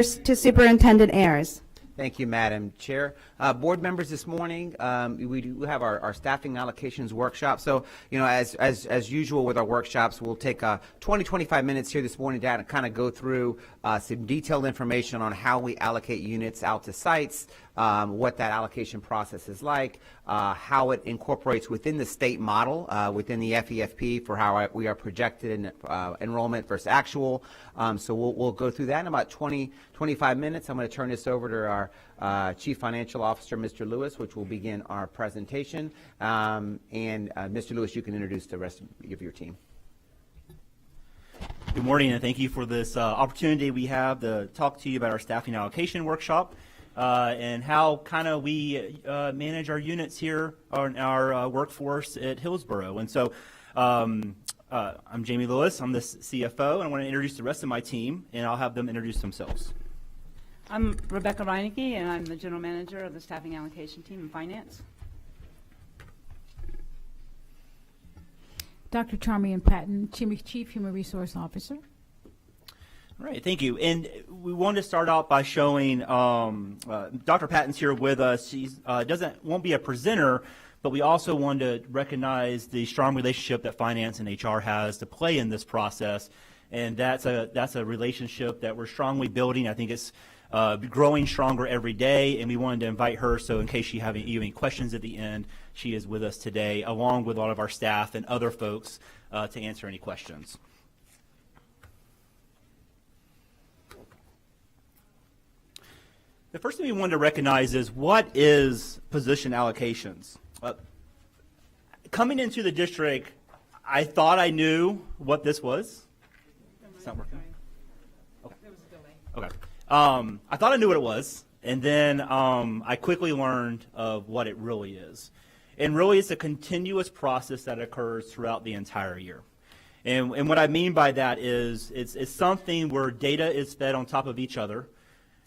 To Superintendent Ayers. Thank you, Madam Chair. Board members, this morning we do have our staffing allocations workshop. So, as usual with our workshops, we'll take 20-25 minutes here this morning to kind of go through some detailed information on how we allocate units out to sites, what that allocation process is like, how it incorporates within the state model, within the FEFP for how we are projected in enrollment versus actual. So we'll go through that in about 20-25 minutes. I'm going to turn this over to our Chief Financial Officer, Mr. Lewis, which will begin our presentation. Mr. Lewis, you can introduce the rest of your team. Good morning, and thank you for this opportunity we have to talk to you about our staffing allocation workshop and how kind of we manage our units here on our workforce at Hillsborough. And so I'm Jamie Lewis. I'm the CFO, and I want to introduce the rest of my team, and I'll have them introduce themselves. I'm Rebecca Reinecke, and I'm the General Manager of the Staffing Allocation Team in Finance. Dr. Charmian Patton, Chief Human Resource Officer. All right, thank you. And we wanted to start out by showing Dr. Patton's here with us. She won't be a presenter, but we also wanted to recognize the strong relationship that finance and HR has to play in this process. And that's a relationship that we're strongly building. I think it's growing stronger every day, and we wanted to invite her, so in case you have any questions at the end, she is with us today, along with all of our staff and other folks to answer any questions. The first thing we wanted to recognize is, what is position allocations? Coming into the district, I thought I knew what this was. It's not working? Okay. There was a delay. Okay. I thought I knew what it was, and then I quickly learned of what it really is. And really, it's a continuous process that occurs throughout the entire year. And what I mean by that is it's something where data is fed on top of each other,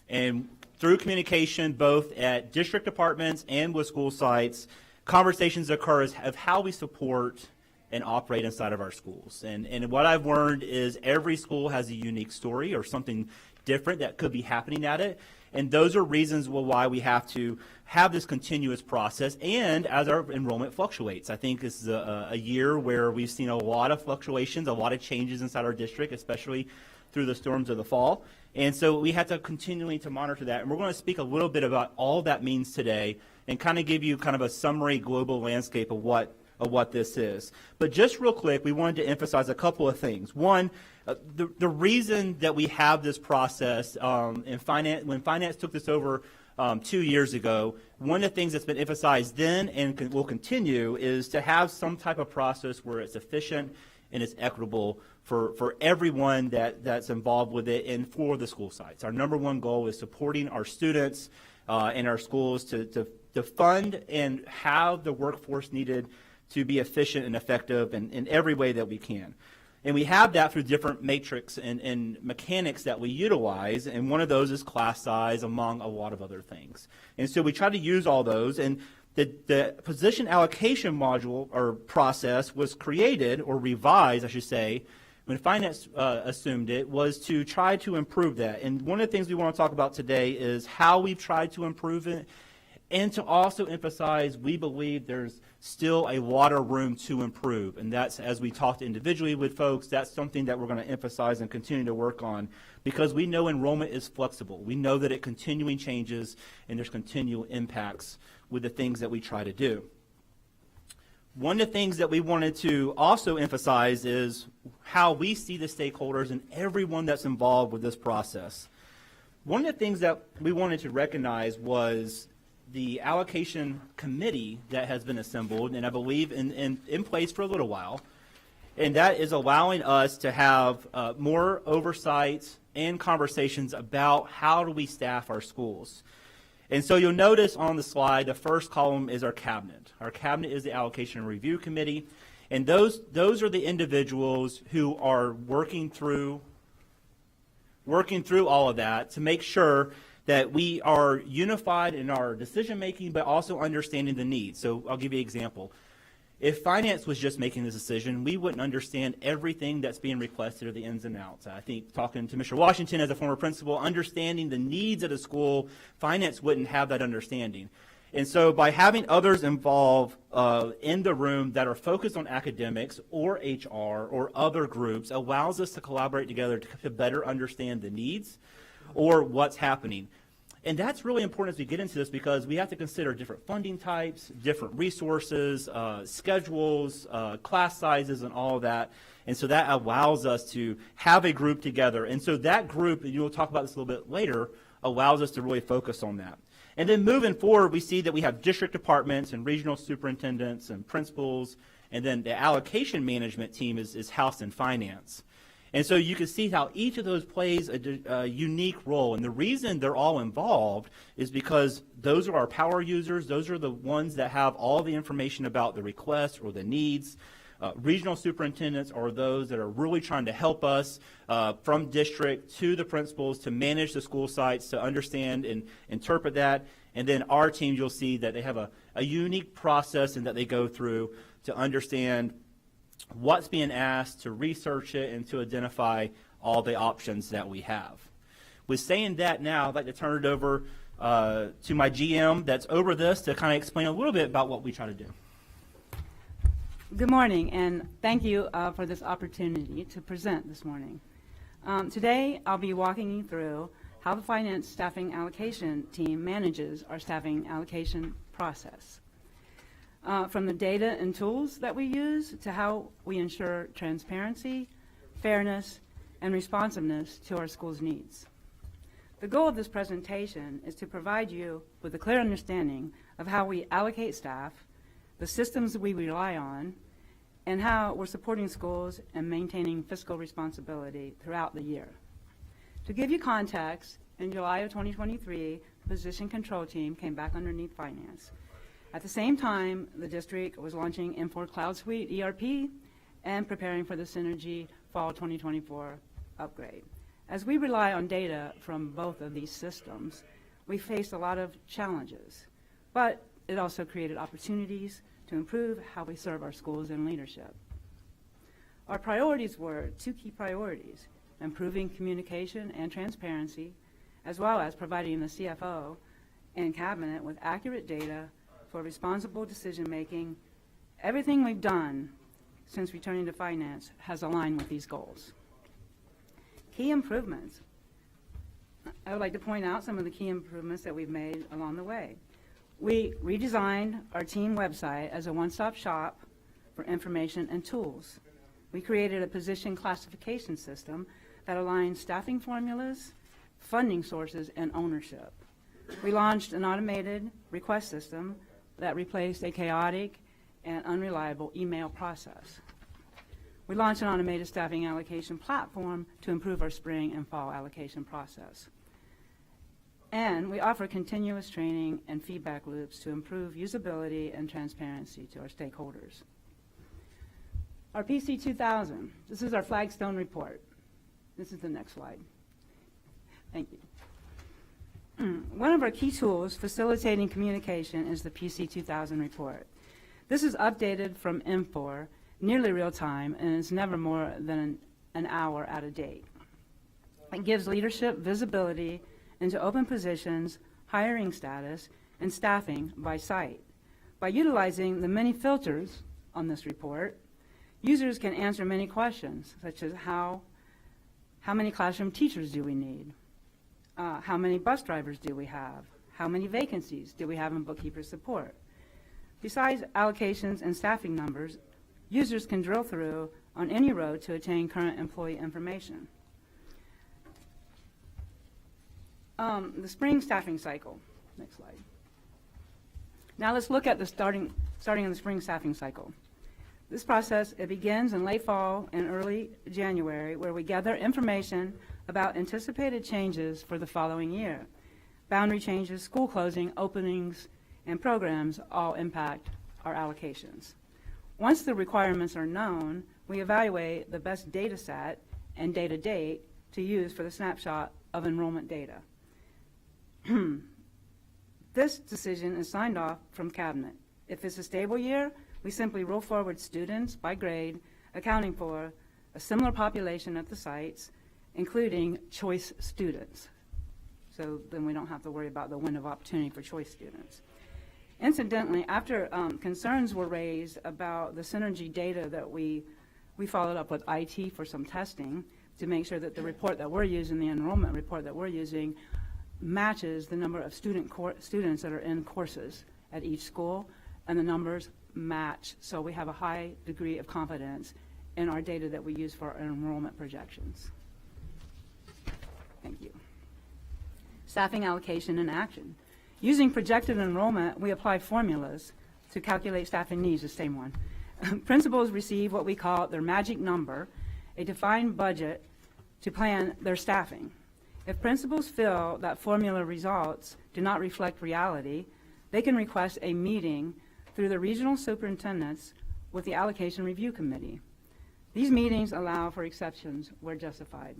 and through communication both at district departments and with school sites, conversations occur of how we support and operate inside of our schools. And what I've learned is every school has a unique story or something different that could be happening at it. And those are reasons why we have to have this continuous process, and as our enrollment fluctuates. I think this is a year where we've seen a lot of fluctuations, a lot of changes inside our district, especially through the storms of the fall. And so we have to continually to monitor that. And we're going to speak a little bit about all that means today and kind of give you kind of a summary global landscape of what this is. But just real quick, we wanted to emphasize a couple of things. One, the reason that we have this process in finance, when finance took this over 2 years ago, one of the things that's been emphasized then and will continue is to have some type of process where it's efficient and it's equitable for everyone that's involved with it and for the school sites. Our number one goal is supporting our students and our schools to fund and have the workforce needed to be efficient and effective in every way that we can. And we have that through different matrix and mechanics that we utilize, and one of those is class size, among a lot of other things. And so we try to use all those, and the position allocation module or process was created, or revised, I should say, when finance assumed it, was to try to improve that. And one of the things we want to talk about today is how we've tried to improve it, and to also emphasize we believe there's still a lot of room to improve. And that's, as we talked individually with folks, that's something that we're going to emphasize and continue to work on, because we know enrollment is flexible. We know that it continuing changes and there's continual impacts with the things that we try to do. One of the things that we wanted to also emphasize is how we see the stakeholders and everyone that's involved with this process. One of the things that we wanted to recognize was the allocation committee that has been assembled, and I believe in place for a little while, and that is allowing us to have more oversight and conversations about how do we staff our schools. And so you'll notice on the slide, the first column is our cabinet. Our cabinet is the allocation and review committee, and those are the individuals who are working through all of that to make sure that we are unified in our decision making, but also understanding the needs. So I'll give you an example. If finance was just making this decision, we wouldn't understand everything that's being requested or the ins and outs. I think talking to Mr. Washington as a former principal, understanding the needs of the school, finance wouldn't have that understanding. And so by having others involved in the room that are focused on academics or HR or other groups allows us to collaborate together to better understand the needs or what's happening. And that's really important as we get into this because we have to consider different funding types, different resources, schedules, class sizes, and all of that. And so that allows us to have a group together. And so that group, and you'll talk about this a little bit later, allows us to really focus on that. And then moving forward, we see that we have district departments and regional superintendents and principals, and then the allocation management team is housed in finance. And so you can see how each of those plays a unique role. And the reason they're all involved is because those are our power users. Those are the ones that have all the information about the requests or the needs. Regional superintendents are those that are really trying to help us from district to the principals to manage the school sites, to understand and interpret that. And then our team, you'll see that they have a unique process and that they go through to understand what's being asked, to research it, and to identify all the options that we have. With saying that now, I'd like to turn it over to my GM that's over this to kind of explain a little bit about what we try to do. Good morning, and thank you for this opportunity to present this morning. Today, I'll be walking you through how the finance staffing allocation team manages our staffing allocation process. From the data and tools that we use to how we ensure transparency, fairness, and responsiveness to our school's needs. The goal of this presentation is to provide you with a clear understanding of how we allocate staff, the systems we rely on, and how we're supporting schools and maintaining fiscal responsibility throughout the year. To give you context, in July of 2023, the position control team came back underneath finance. At the same time, the district was launching M4 Cloud Suite ERP and preparing for the Synergy Fall 2024 upgrade. As we rely on data from both of these systems, we faced a lot of challenges, but it also created opportunities to improve how we serve our schools and leadership. Our priorities were two key priorities: improving communication and transparency, as well as providing the CFO and cabinet with accurate data for responsible decision-making. Everything we've done since returning to finance has aligned with these goals. Key improvements. I would like to point out some of the key improvements that we've made along the way. We redesigned our team website as a one-stop shop for information and tools. We created a position classification system that aligns staffing formulas, funding sources, and ownership. We launched an automated request system that replaced a chaotic and unreliable email process. We launched an automated staffing allocation platform to improve our spring and fall allocation process. And we offer continuous training and feedback loops to improve usability and transparency to our stakeholders. Our PC 2000, this is our flagstone report. This is the next slide. Thank you. One of our key tools facilitating communication is the PC 2000 report. This is updated from M4 nearly real time and is never more than an hour out of date. It gives leadership visibility into open positions, hiring status, and staffing by site. By utilizing the many filters on this report, users can answer many questions, such as how many classroom teachers do we need? How many bus drivers do we have? How many vacancies do we have in bookkeeper support? Besides allocations and staffing numbers, users can drill through on any row to attain current employee information. The spring staffing cycle. Next slide. Now let's look at the starting of the spring staffing cycle. This process, it begins in late fall and early January, where we gather information about anticipated changes for the following year. Boundary changes, school closing, openings, and programs all impact our allocations. Once the requirements are known, we evaluate the best data set and data date to use for the snapshot of enrollment data. This decision is signed off from cabinet. If it's a stable year, we simply roll forward students by grade, accounting for a similar population at the sites, including choice students. So then we don't have to worry about the window of opportunity for choice students. Incidentally, after concerns were raised about the synergy data that we followed up with IT for some testing to make sure that the report that we're using, the enrollment report that we're using, matches the number of students that are in courses at each school, and the numbers match. So we have a high degree of confidence in our data that we use for our enrollment projections. Thank you. Staffing allocation and action. Using projected enrollment, we apply formulas to calculate staffing needs, the same one. Principals receive what we call their magic number, a defined budget to plan their staffing. If principals feel that formula results do not reflect reality, they can request a meeting through the regional superintendents with the allocation review committee. These meetings allow for exceptions where justified.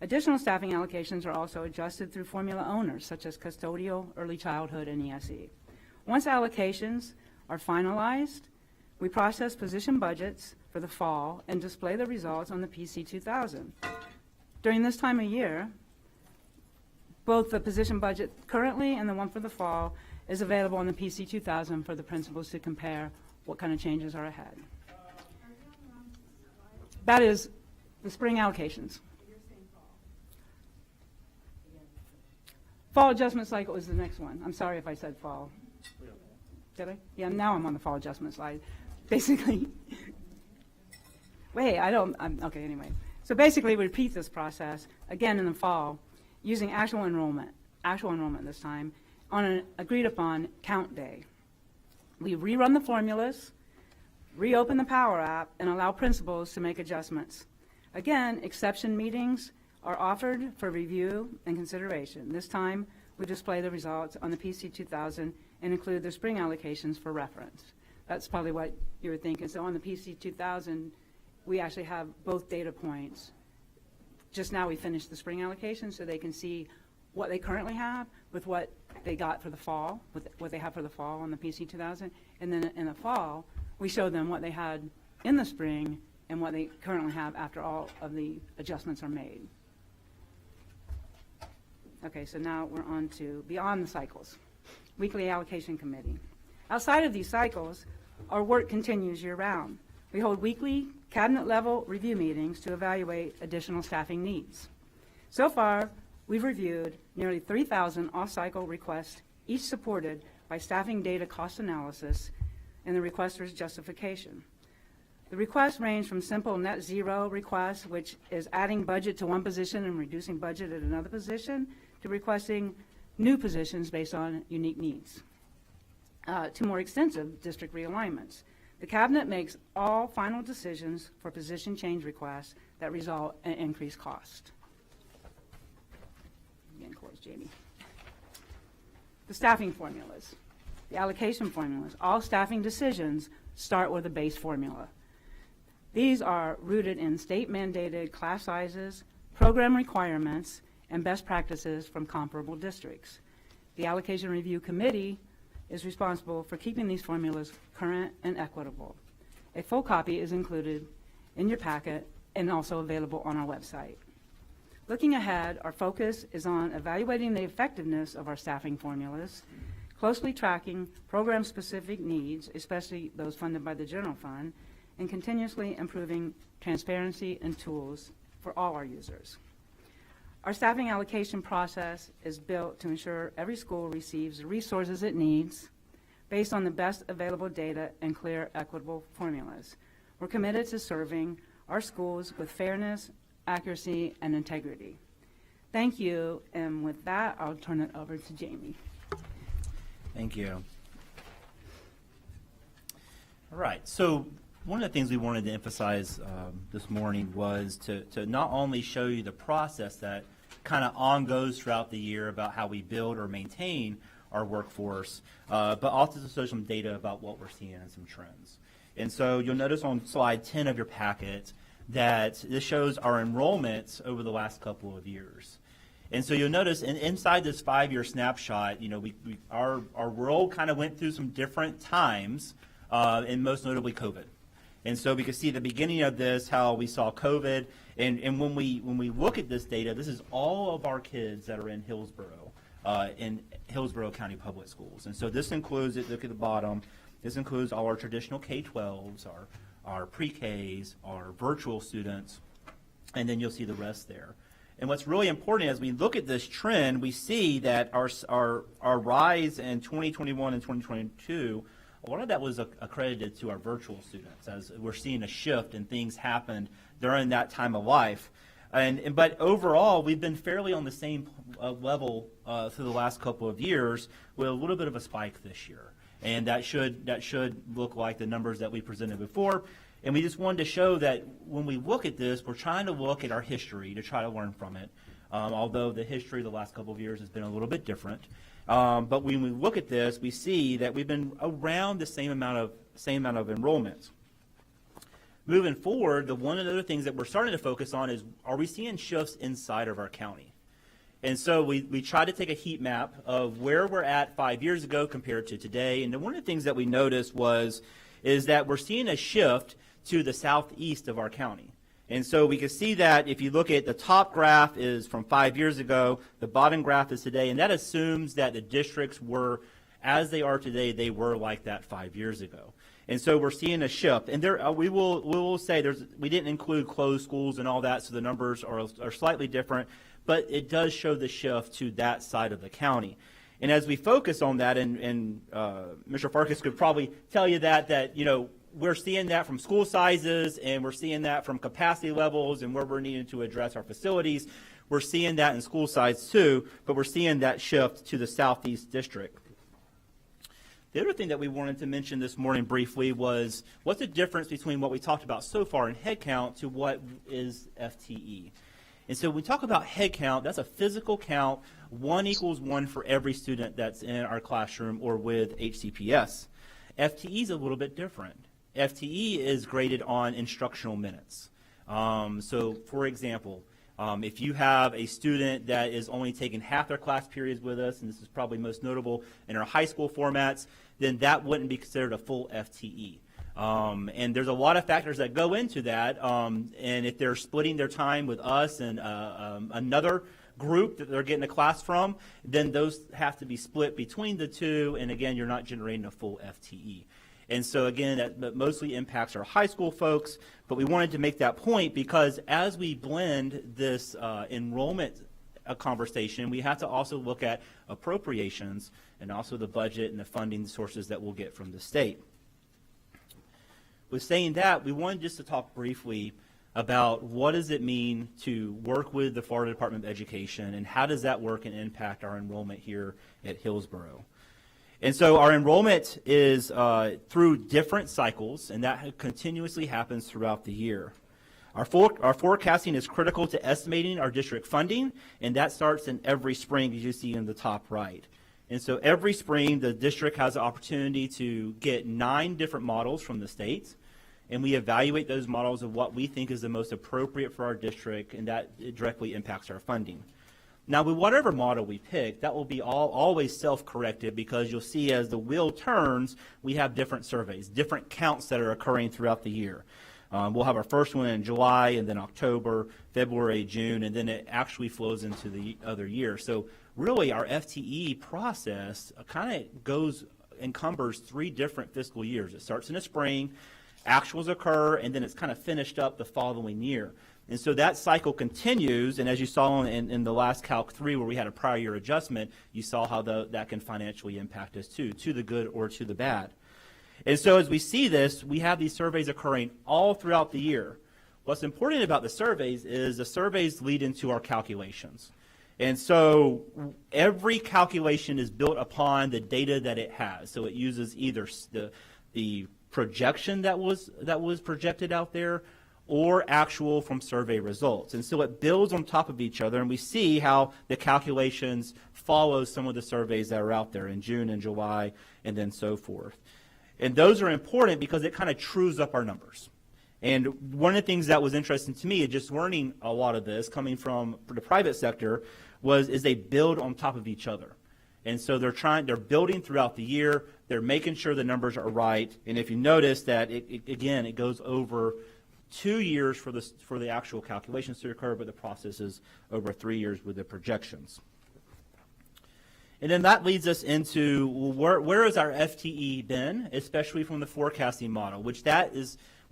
Additional staffing allocations are also adjusted through formula owners, such as custodial, early childhood, and ESE. Once allocations are finalized, we process position budgets for the fall and display the results on the PC 2000. During this time of year, both the position budget currently and the one for the fall is available on the PC 2000 for the principals to compare what kind of changes are ahead. That is the spring allocations. Fall adjustment cycle is the next one. I'm sorry if I said fall. Did I? Yeah, now I'm on the fall adjustment slide. Basically, okay, anyway. So basically, we repeat this process again in the fall using actual enrollment this time, on an agreed upon count day. We rerun the formulas, reopen the Power App, and allow principals to make adjustments. Again, exception meetings are offered for review and consideration. This time, we display the results on the PC 2000 and include the spring allocations for reference. That's probably what you were thinking. So on the PC 2000, we actually have both data points. Just now we finished the spring allocation so they can see what they currently have with what they got for the fall, with what they have for the fall on the PC 2000. And then in the fall, we show them what they had in the spring and what they currently have after all of the adjustments are made. Okay, so now we're on to beyond the cycles. Weekly allocation committee. Outside of these cycles, our work continues year-round. We hold weekly cabinet-level review meetings to evaluate additional staffing needs. So far, we've reviewed nearly 3,000 off-cycle requests, each supported by staffing data cost analysis and the requester's justification. The requests range from simple net zero requests, which is adding budget to one position and reducing budget at another position, to requesting new positions based on unique needs, to more extensive district realignments. The cabinet makes all final decisions for position change requests that result in increased cost. Again, close, Jamie. The staffing formulas, the allocation formulas. All staffing decisions start with a base formula. These are rooted in state-mandated class sizes, program requirements, and best practices from comparable districts. The Allocation Review Committee is responsible for keeping these formulas current and equitable. A full copy is included in your packet and also available on our website. Looking ahead, our focus is on evaluating the effectiveness of our staffing formulas, closely tracking program-specific needs, especially those funded by the general fund, and continuously improving transparency and tools for all our users. Our staffing allocation process is built to ensure every school receives the resources it needs based on the best available data and clear, equitable formulas. We're committed to serving our schools with fairness, accuracy, and integrity. Thank you, and with that, I'll turn it over to Jamie. Thank you. All right, so one of the things we wanted to emphasize this morning was to not only show you the process that kind of on-goes throughout the year about how we build or maintain our workforce, but also to show some data about what we're seeing and some trends. And so you'll notice on slide 10 of your packet that this shows our enrollments over the last couple of years. And so you'll notice inside this 5-year snapshot, you know, our world kind of went through some different times and most notably COVID. And so we can see at the beginning of this how we saw COVID, and when we look at this data, this is all of our kids that are in Hillsborough County Public Schools. And so this includes, look at the bottom, this includes all our traditional K-12s, our pre-Ks, our virtual students, and then you'll see the rest there. And what's really important as we look at this trend, we see that our rise in 2021 and 2022, a lot of that was accredited to our virtual students, as we're seeing a shift and things happened during that time of life. But overall, we've been fairly on the same level through the last couple of years, with a little bit of a spike this year. And that should look like the numbers that we presented before. And we just wanted to show that when we look at this, we're trying to look at our history to try to learn from it. Although the history of the last couple of years has been a little bit different. But when we look at this, we see that we've been around the same amount of enrollments. Moving forward, one of the other things that we're starting to focus on is, are we seeing shifts inside of our county? And so we try to take a heat map of where we're at 5 years ago compared to today. And one of the things that we noticed is that we're seeing a shift to the southeast of our county. And so we can see that if you look at the top graph is from 5 years ago, the bottom graph is today, and that assumes that the districts were, as they are today, they were like that 5 years ago. And so we're seeing a shift. And there, we will say we didn't include closed schools and all that, so the numbers are slightly different, but it does show the shift to that side of the county. And as we focus on that, and Mr. Farkas could probably tell you that we're seeing that from school sizes, and we're seeing that from capacity levels and where we're needing to address our facilities. We're seeing that in school size too, but we're seeing that shift to the Southeast District. The other thing that we wanted to mention this morning briefly was what's the difference between what we talked about so far in head count to what is FTE. And so when we talk about head count, that's a physical count, 1 equals 1 for every student that's in our classroom or with HCPS. FTE is a little bit different. FTE is graded on instructional minutes. So, for example, if you have a student that is only taking half their class periods with us, and this is probably most notable in our high school formats, then that wouldn't be considered a full FTE. And there's a lot of factors that go into that, and if they're splitting their time with us and another group that they're getting a class from, then those have to be split between the two, and again, you're not generating a full FTE. And so again, that mostly impacts our high school folks, but we wanted to make that point because as we blend this enrollment conversation, we have to also look at appropriations and also the budget and the funding sources that we'll get from the state. With saying that, we wanted just to talk briefly about what does it mean to work with the Florida Department of Education and how does that work and impact our enrollment here at Hillsborough. And so our enrollment is through different cycles, and that continuously happens throughout the year. Our forecasting is critical to estimating our district funding, and that starts in every spring, as you see in the top right. And so every spring, the district has the opportunity to get 9 different models from the state, and we evaluate those models of what we think is the most appropriate for our district, and that directly impacts our funding. Now, with whatever model we pick, that will be always self-corrected because you'll see as the wheel turns, we have different surveys, different counts that are occurring throughout the year. We'll have our first one in July, and then October, February, June, and then it actually flows into the other year. So really, our FTE process kind of encumbers 3 different fiscal years. It starts in the spring, actuals occur, and then it's kind of finished up the following year. And so that cycle continues, and as you saw in the last Calc 3 where we had a prior year adjustment, you saw how that can financially impact us too, to the good or to the bad. And so as we see this, we have these surveys occurring all throughout the year. What's important about the surveys is the surveys lead into our calculations. And so every calculation is built upon the data that it has. So it uses either the projection that was projected out there, or actual from survey results. And so it builds on top of each other, and we see how the calculations follow some of the surveys that are out there in June and July and then so forth. And those are important because it kind of trues up our numbers. And one of the things that was interesting to me, just learning a lot of this coming from the private sector, is they build on top of each other. And so they're building throughout the year. They're making sure the numbers are right. And if you notice that, it goes over 2 years for the actual calculations to occur, but the process is over 3 years with the projections. And then that leads us into, well, where has our FTE been, especially from the forecasting model, which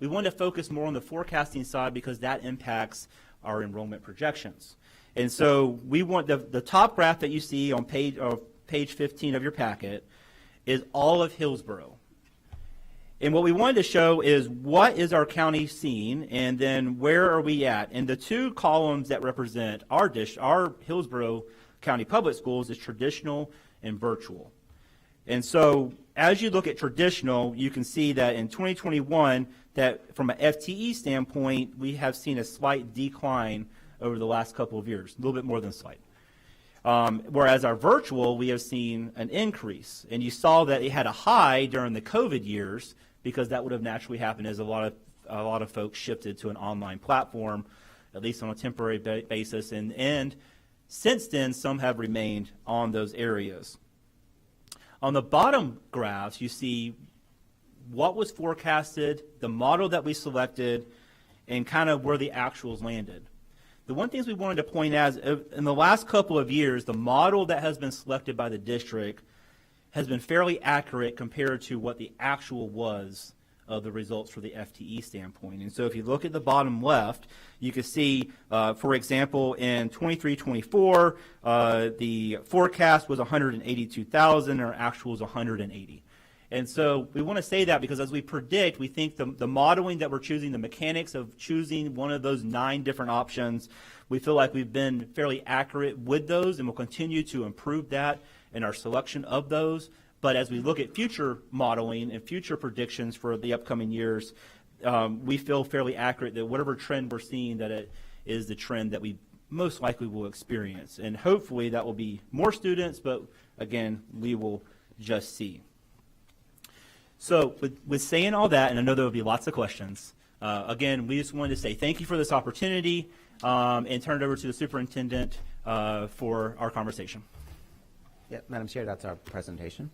we want to focus more on the forecasting side because that impacts our enrollment projections. And so we want the top graph that you see on page 15 of your packet is all of Hillsborough. And what we wanted to show is what is our county seeing, and then where are we at? And the two columns that represent our Hillsborough County Public Schools is traditional and virtual. And so as you look at traditional, you can see that in 2021, that from an FTE standpoint, we have seen a slight decline over the last couple of years, a little bit more than slight. Whereas our virtual, we have seen an increase. And you saw that it had a high during the COVID years because that would have naturally happened as a lot of folks shifted to an online platform, at least on a temporary basis. And since then, some have remained on those areas. On the bottom graphs, you see what was forecasted, the model that we selected, and kind of where the actuals landed. The one thing we wanted to point out is in the last couple of years, the model that has been selected by the district has been fairly accurate compared to what the actual was of the results for the FTE standpoint. And so if you look at the bottom left, you can see, for example, in 23-24, the forecast was 182,000, our actual was 180. And so we want to say that because as we predict, we think the modeling that we're choosing, the mechanics of choosing one of those 9 different options, we feel like we've been fairly accurate with those, and we'll continue to improve that in our selection of those. But as we look at future modeling and future predictions for the upcoming years, we feel fairly accurate that whatever trend we're seeing, that it is the trend that we most likely will experience. And hopefully that will be more students, but again, we will just see. So with saying all that, and I know there will be lots of questions, again, we just wanted to say thank you for this opportunity and turn it over to the superintendent for our conversation. Yeah, Madam Chair, that's our presentation.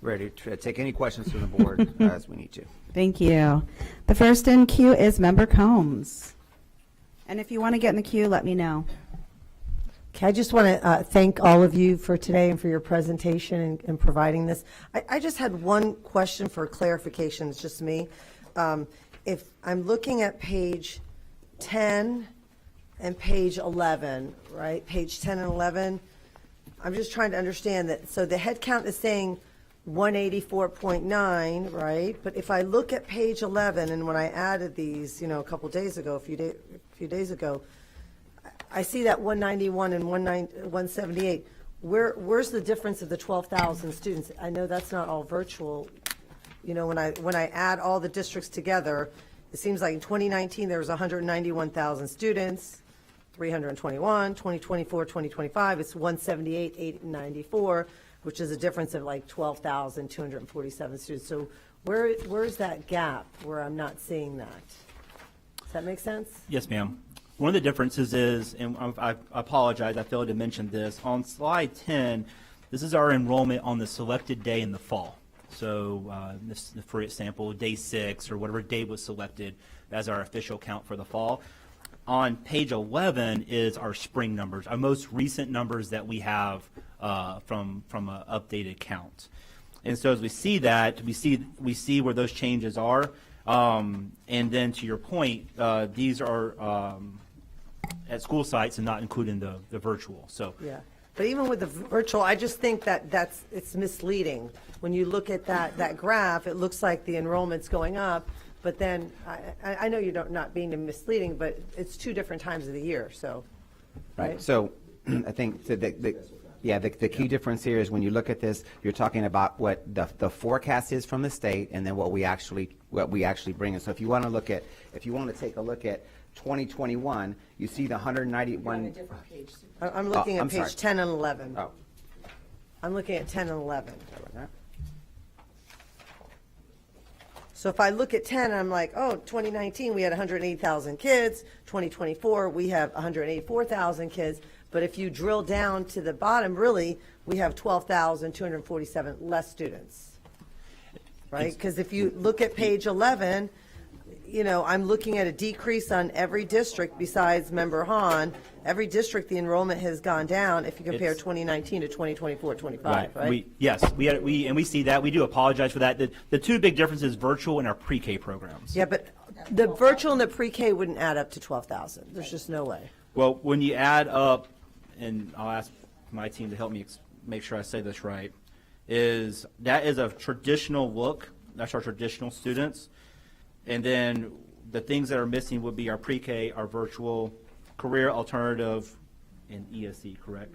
Ready to take any questions from the board as we need to. Thank you. The first in queue is Member Combs. And if you want to get in the queue, let me know. Okay, I just want to thank all of you for today and for your presentation and providing this. I just had one question for clarification. It's just me. If I'm looking at page 10 and page 11, right? Page 10 and 11, I'm just trying to understand that. So the head count is saying 184.9, right? But if I look at page 11, and when I added these, a couple days ago, a few days ago, I see that 191 and 178. Where's the difference of the 12,000 students? I know that's not all virtual. When I add all the districts together, it seems like in 2019 there was 191,000 students, 321. 2024, 2025, it's 178, 894, which is a difference of like 12,247 students. So where's that gap where I'm not seeing that? Does that make sense? Yes, ma'am. One of the differences is, and I apologize, I failed to mention this, on slide 10, this is our enrollment on the selected day in the fall. So for example, day 6 or whatever day was selected as our official count for the fall. On page 11 is our spring numbers, our most recent numbers that we have from an updated count. And so as we see that, we see where those changes are. And then to your point, these are at school sites and not including the virtual. So Yeah. But even with the virtual, I just think that it's misleading. When you look at that graph, it looks like the enrollment's going up, but then I know you're not being misleading, but it's 2 different times of the year, so, right? So I think the key difference here is when you look at this, you're talking about what the forecast is from the state and then what we actually bring in. So if you want to take a look at 2021, you see the 191. I'm looking I'm at page sorry. 10 and 11. Oh. I'm looking at 10 and 11. Sorry about that. So if I look at 10, I'm like, 2019, we had 180,000 kids. 2024, we have 184,000 kids. But if you drill down to the bottom, really, we have 12,247 less students, right? Because if you look at page 11, you know, I'm looking at a decrease on every district besides Member Hahn. Every district, the enrollment has gone down if you compare It's- 2019 to 2024-25, right? We see that. We do apologize for that. The two big differences, virtual and our pre-K programs. Yeah, but the virtual and the pre-K wouldn't add up to 12,000. There's just no way. Well, when you add up, and I'll ask my team to help me make sure I say this right, that is a traditional look. That's our traditional students. And then the things that are missing would be our pre-K, our virtual, career alternative, and ESE, correct?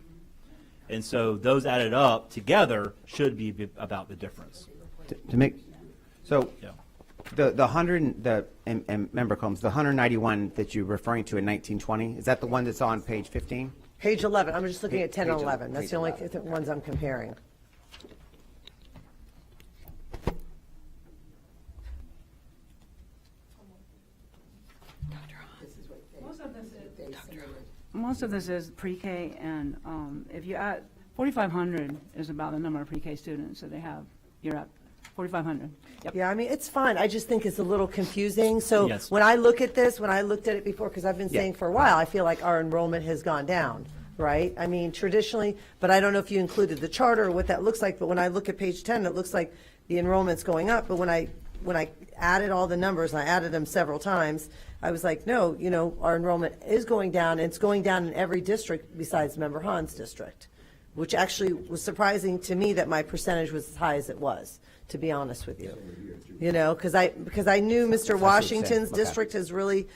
And so those added up together should be about the difference. To make, so Yeah. and Member Combs, the 191 that you're referring to in 1920, is that the one that's on page 15? Page 11, I'm just looking at 10 and Page 11. That's page the only 11. ones I'm comparing. Most of this is pre-K, and if you add, 4,500 is about the number of pre-K students that they have. You're at 4,500. Yep. Yeah, I mean, it's fine. I just think it's a little confusing. So Yes. when I look at this, when I looked at it before, because I've been Yeah. saying for a while, I feel like our enrollment has gone down, right? I mean, traditionally, but I don't know if you included the charter or what that looks like, but when I look at page 10, it looks like the enrollment's going up. But when I added all the numbers, and I added them several times, I was like, no, you know, our enrollment is going down, and it's going down in every district besides Member Hahn's district, which actually was surprising to me that my percentage was as high as it was, to be honest with you. You know, because I knew Mr. Washington's Okay. district has really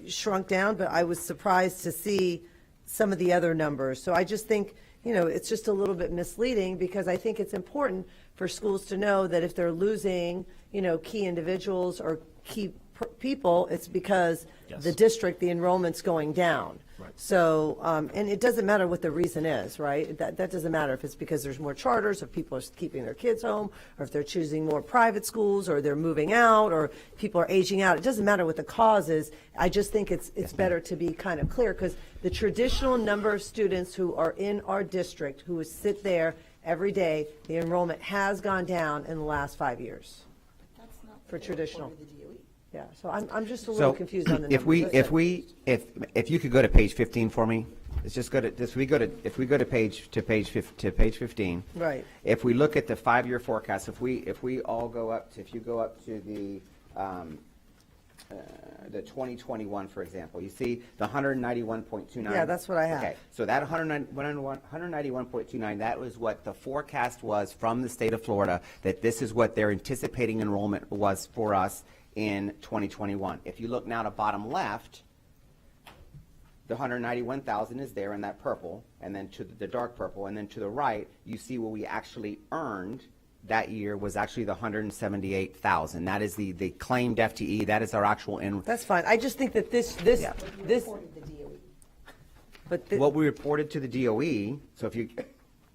shrunk down, but I was surprised to see some of the other numbers. So I just think, you know, it's just a little bit misleading, because I think it's important for schools to know that if they're losing, you know, key individuals or key people, it's because Yes. the district, the enrollment's going down. Right. So, and it doesn't matter what the reason is, right? That doesn't matter if it's because there's more charters, if people are keeping their kids home, or if they're choosing more private schools, or they're moving out, or people are aging out. It doesn't matter what the cause is. I just think it's better to be kind of clear, because the traditional number of students who are in our district, who sit there every day, the enrollment has gone down in the last 5 years. For traditional. Yeah, so I'm just a little So confused on the if numbers. if you could go to page 15 for me, let's just go to, if we go to page 15. Right. If we look at the 5-year forecast, if we all go up to, if you go up to the 2021, for example, you see the 191.29. Yeah, that's what I have. Okay, so that 191.29, that was what the forecast was from the state of Florida, that this is what their anticipating enrollment was for us in 2021. If you look now to bottom left, the 191,000 is there in that purple, and then to the dark purple, and then to the right, you see what we actually earned that year was actually the 178,000. That is the claimed FTE. That is our actual That's fine. I just think that this, but what we reported to the DOE, so if you,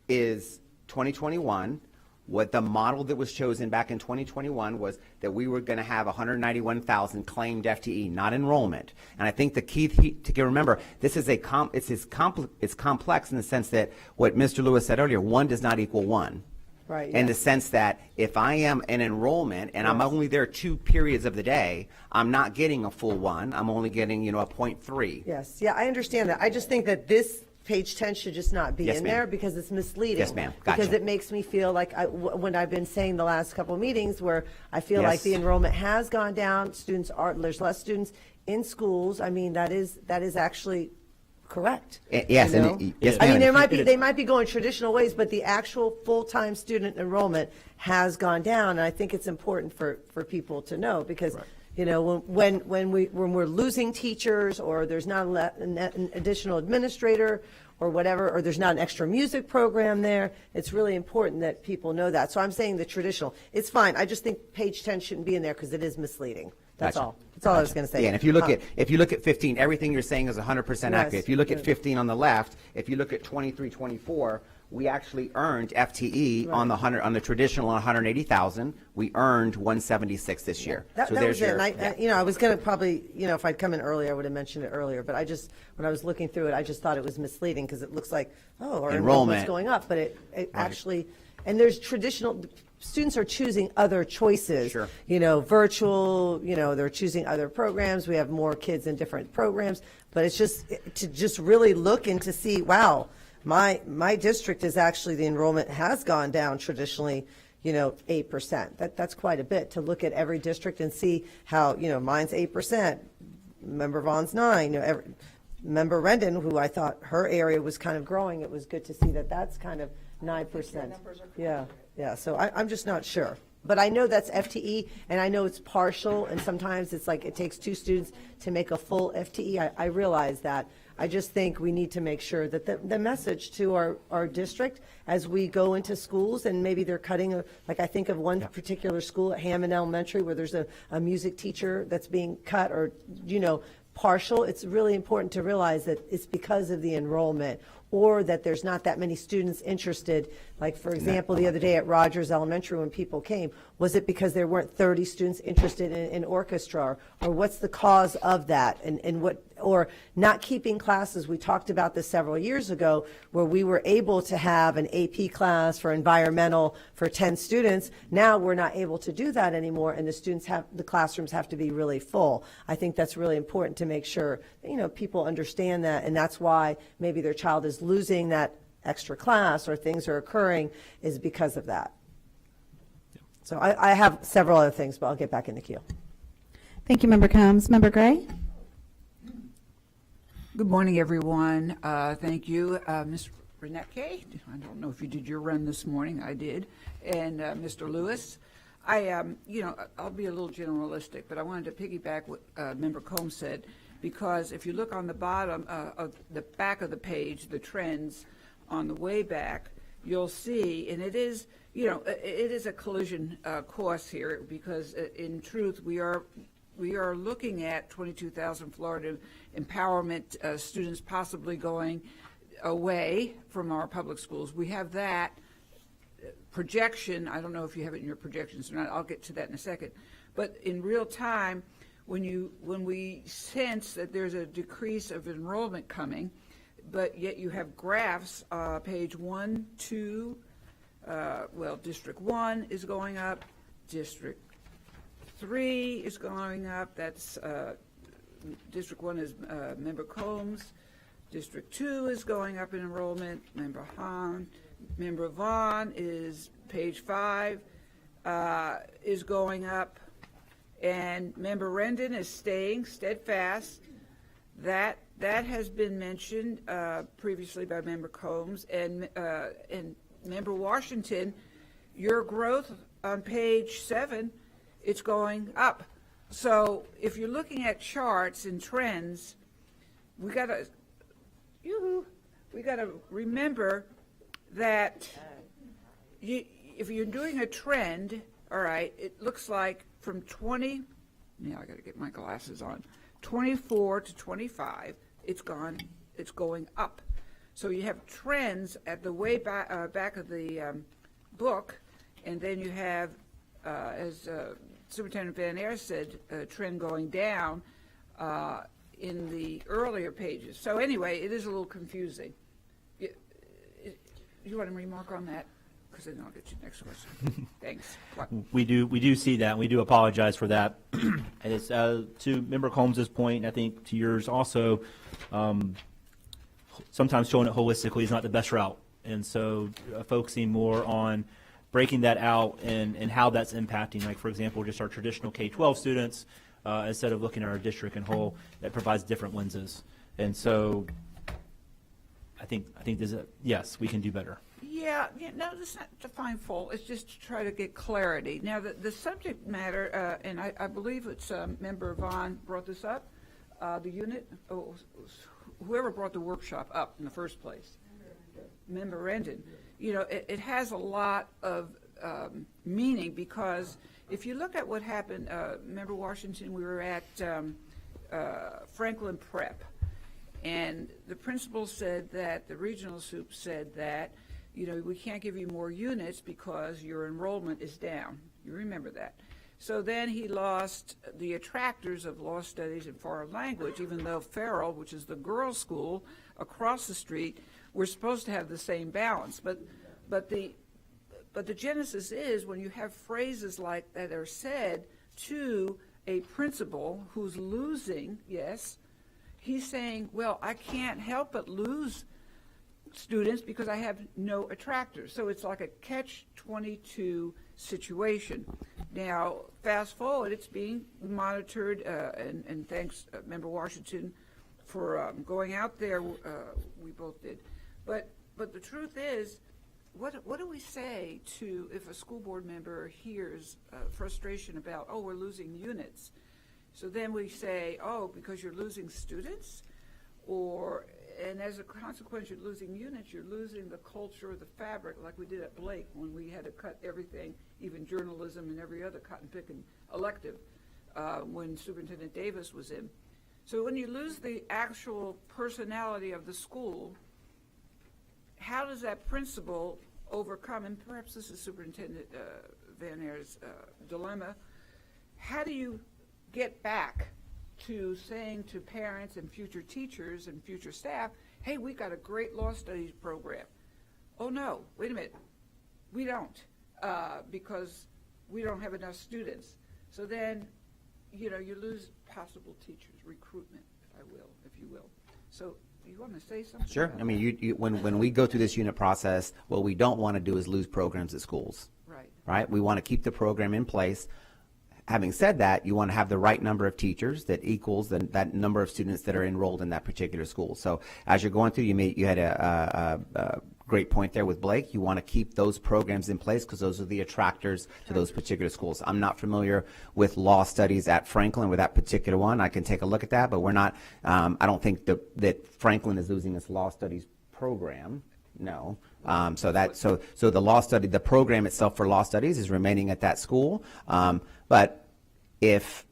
is 2021, what the model that was chosen back in 2021 was that we were going to have 191,000 claimed FTE, not enrollment. And I think the key to remember, this is it's complex in the sense that what Mr. Lewis said earlier, 1 does not equal 1. Right, In the yes. sense that if I am an enrollment and I'm only there 2 periods of the day, I'm not getting a full 1. I'm only getting, a 0.3. Yes, yeah, I understand that. I just think that this page 10 should just not be Yes, in ma'am. there, because it's misleading. Yes, ma'am. Gotcha. Because it makes me feel like, when I've been saying the last couple of meetings, where I feel like Yes. the enrollment has gone down, there's less students in schools. I mean, that is actually correct. Yes, you and know? yes, I mean, ma'am. they might be going traditional ways, but the actual full-time student enrollment has gone down, and I think it's important for people to know, because when we're losing teachers, or there's not an additional administrator or whatever, or there's not an extra music program there, it's really important that people know that. So I'm saying the traditional. It's fine. I just think page 10 shouldn't be in there, because it is misleading. That's Gotcha. all. That's all I was going to say. Yeah, and if you look at 15, everything you're saying is 100% accurate. Yes. If you look at 15 on the left, if you look at 23, 24, we actually earned FTE on the traditional 180,000. We earned 176 this year. That there's was it. And yeah. I was going to probably, if I'd come in earlier, I would have mentioned it earlier. But when I was looking through it, I just thought it was misleading because it looks like, our enrollment's going up. But it actually, and there's traditional, students are choosing other choices. Sure. Virtual, they're choosing other programs. We have more kids in different programs. But it's just to just really look and to see, wow, my district is actually, the enrollment has gone down traditionally, 8%. That's quite a bit to look at every district and see how, mine's 8%, Member Vaughn's 9%, Member Rendon, who I thought her area was kind of growing, it was good to see that that's kind of 9%. Yeah. So I'm just not sure. But I know that's FTE, and I know it's partial, and sometimes it's like it takes 2 students to make a full FTE. I realize that. I just think we need to make sure that the message to our district as we go into schools, and maybe they're cutting, like I think of one particular school at Hammond Elementary where there's a music teacher that's being cut, or, partial. It's really important to realize that it's because of the enrollment, or that there's not that many students interested. Like, for example, the other day at Rogers Elementary when people came, was it because there weren't 30 students interested in orchestra? Or what's the cause of that? And what, or not keeping classes. We talked about this several years ago where we were able to have an AP class for environmental for 10 students. Now we're not able to do that anymore, and the classrooms have to be really full. I think that's really important to make sure, people understand that, and that's why maybe their child is losing that extra class or things are occurring is because of that. So I have several other things, but I'll get back in the queue. Thank you, Member Combs. Member Gray? Good morning, everyone. Thank you, Ms. Reneke. I don't know if you did your run this morning. I did. And Mr. Lewis. I'll be a little generalistic, but I wanted to piggyback what Member Combs said, because if you look on the bottom of the back of the page, the trends on the way back, you'll see, and it is, it is a collision course here, because in truth, we are looking at 22,000 Florida empowerment students possibly going away from our public schools. We have that projection. I don't know if you have it in your projections or not. I'll get to that in a second. But in real time, when we sense that there's a decrease of enrollment coming, but yet you have graphs, page 1, 2, District 1 is going up, District 3 is going up, that's District 1 is Member Combs, District 2 is going up in enrollment, Member Hahn, Member Vaughn is page 5, is going up, and Member Rendon is staying steadfast. That has been mentioned previously by Member Combs, and Member Washington, your growth on page 7, it's going up. So if you're looking at charts and trends, we gotta remember that if you're doing a trend, all right, it looks like from 20. Now I gotta get my glasses on. 24 to 25, it's going up. So you have trends at the way back of the book, and then you have, as Superintendent Van Air said, a trend going down in the earlier pages. So anyway, it is a little confusing. You want to remark on that? Because then I'll get you the next question. Thanks. What? We do see that. We do apologize for that. And it's to Member Combs' point, and I think to yours also, sometimes showing it holistically is not the best route. And so focusing more on breaking that out and how that's impacting, like, for example, just our traditional K-12 students, instead of looking at our district in whole, that provides different lenses. And so I think yes, we can do better. Yeah, no, it's not to find fault. It's just to try to get clarity. Now, the subject matter, and I believe it's Member Vaughn brought this up, the unit, whoever brought the workshop up in the first place, Member Rendon. It has a lot of meaning, because if you look at what happened, Member Washington, we were at Franklin Prep, and the principal said that, the regional soup said that you know, we can't give you more units because your enrollment is down. You remember that. So then he lost the attractors of law studies and foreign language, even though Farrell, which is the girls' school across the street, we're supposed to have the same balance. But the genesis is when you have phrases like that are said to a principal who's losing, yes, he's saying, well, I can't help but lose students because I have no attractors. So it's like a catch-22 situation. Now, fast forward, it's being monitored, and thanks, Member Washington, for going out there. We both did. But the truth is, what do we say to if a school board member hears frustration about, oh, we're losing units? So then we say, oh, because you're losing students? And as a consequence, you're losing units, you're losing the culture, the fabric, like we did at Blake when we had to cut everything, even journalism and every other cotton-picking elective when Superintendent Davis was in. So when you lose the actual personality of the school, how does that principal overcome, and perhaps this is Superintendent Van Aer's dilemma, how do you get back to saying to parents and future teachers and future staff, hey, we got a great law studies program. Oh no, wait a minute, we don't, because we don't have enough students. So then, you know, you lose possible teachers, recruitment, if you will. So you want to say something? Sure. about I mean, when we go through this unit process, what we don't want to do is lose programs at schools. Right. Right? We want to keep the program in place. Having said that, you want to have the right number of teachers that equals that number of students that are enrolled in that particular school. So as you're going through, you had a great point there with Blake. You want to keep those programs in place because those are the attractors to those particular schools. I'm not familiar with law studies at Franklin with that particular one. I can take a look at that, but we're not. I don't think that Franklin is losing its law studies program. No. So the law study, the program itself for law studies is remaining at that school. But if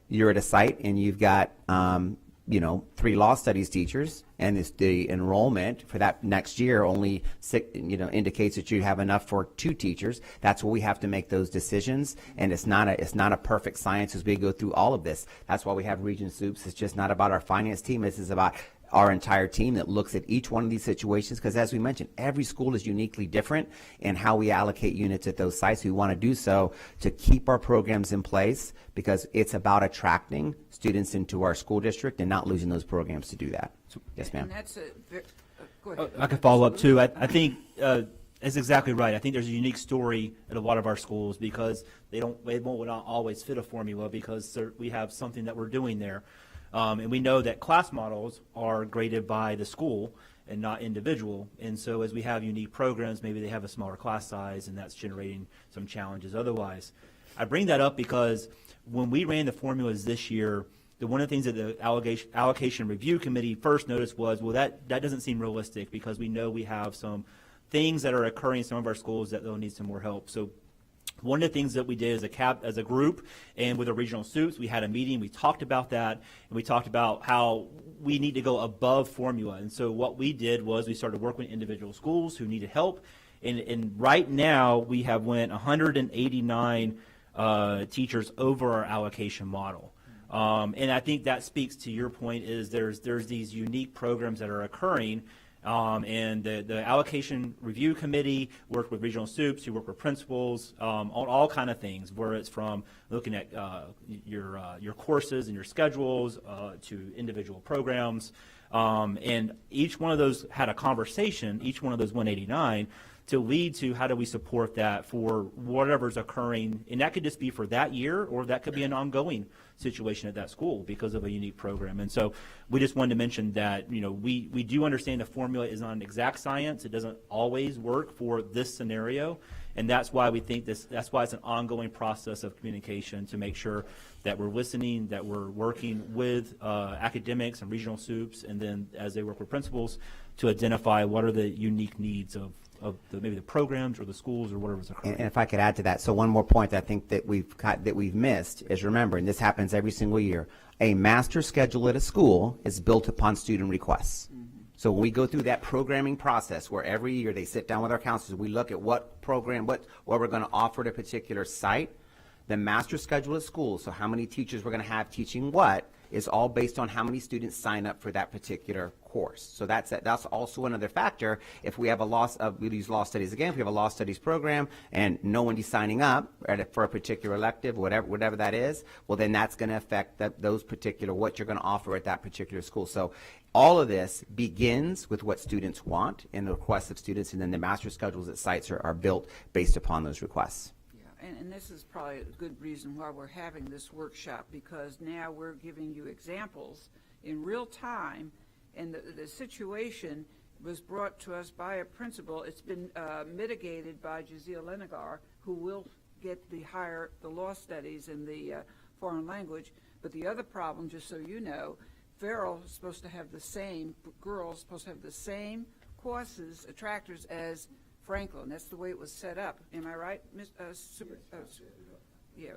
you're at a site and you've got 3 law studies teachers, and the enrollment for that next year only indicates that you have enough for 2 teachers, that's where we have to make those decisions. And it's not a perfect science as we go through all of this. That's why we have Regent Soups. It's just not about our finance team. This is about our entire team that looks at each one of these situations, because as we mentioned, every school is uniquely different in how we allocate units at those sites. We want to do so to keep our programs in place because it's about attracting students into our school district and not losing those programs to do that. Yes, ma'am. And that's go ahead. I can follow up too. I think that's exactly right. I think there's a unique story at a lot of our schools because they won't not always fit a formula because we have something that we're doing there. And we know that class models are graded by the school and not individual. And so as we have unique programs, maybe they have a smaller class size, and that's generating some challenges otherwise. I bring that up because when we ran the formulas this year, one of the things that the allocation review committee first noticed was, well, that doesn't seem realistic because we know we have some things that are occurring in some of our schools that they'll need some more help. So one of the things that we did as a group and with the regional soups, we had a meeting, we talked about that, and we talked about how we need to go above formula. And so what we did was we started working with individual schools who needed help. And right now we have went 189 teachers over our allocation model. And I think that speaks to your point is there's these unique programs that are occurring. And the allocation review committee worked with regional soups, who work with principals on all kind of things, where it's from looking at your courses and your schedules to individual programs. And each one of those had a conversation, each one of those 189, to lead to how do we support that for whatever's occurring. And that could just be for that year, or that could be an ongoing situation at that school because of a unique program. And so we just wanted to mention that, we do understand the formula is not an exact science. It doesn't always work for this scenario. And that's why we think that's why it's an ongoing process of communication to make sure that we're listening, that we're working with academics and regional soups, and then as they work with principals to identify what are the unique needs of maybe the programs or the schools or whatever's occurring. And if I could add to that, so one more point I think that we've missed is, remember, and this happens every single year, a master schedule at a school is built upon student requests. So when we go through that programming process where every year they sit down with our counselors, we look at what program, what we're going to offer at a particular site, the master schedule at school, so how many teachers we're going to have teaching what, is all based on how many students sign up for that particular course. So that's also another factor. If we have a we use law studies again, if we have a law studies program and no one is signing up for a particular elective, whatever that is, well then that's going to affect those particular, what you're going to offer at that particular school. So all of this begins with what students want and the requests of students, and then the master schedules at sites are built based upon those requests. And this is probably a good reason why we're having this workshop, because now we're giving you examples in real time, and the situation was brought to us by a principal. It's been mitigated by Jazeel Lenegar, who will get the law studies and the foreign language. But the other problem, just so you know, Farrell is supposed to have the same, girls supposed to have the same courses, attractors as Franklin. That's the way it was set up. Am I right, Ms. Yeah.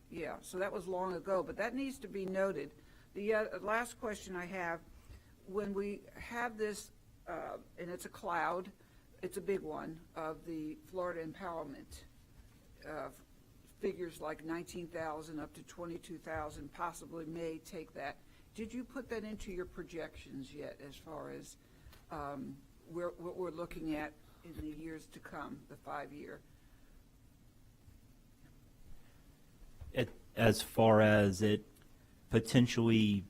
Yeah, so that was long ago, but that needs to be noted. The last question I have, when we have this, and it's a cloud, it's a big one, of the Florida empowerment, figures like 19,000 up to 22,000 possibly may take that. Did you put that into your projections yet as far as what we're looking at in the years to come, the 5-year? As far as it potentially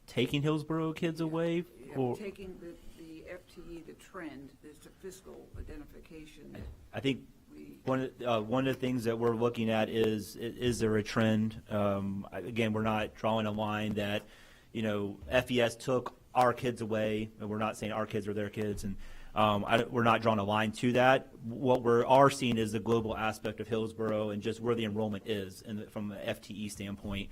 taking Hillsborough kids away? Or Taking the FTE, the trend, there's a fiscal identification. I think one of the things that we're looking at is there a trend? Again, we're not drawing a line that, FES took our kids away, and we're not saying our kids are their kids, and we're not drawing a line to that. What we are seeing is the global aspect of Hillsborough and just where the enrollment is from an FTE standpoint.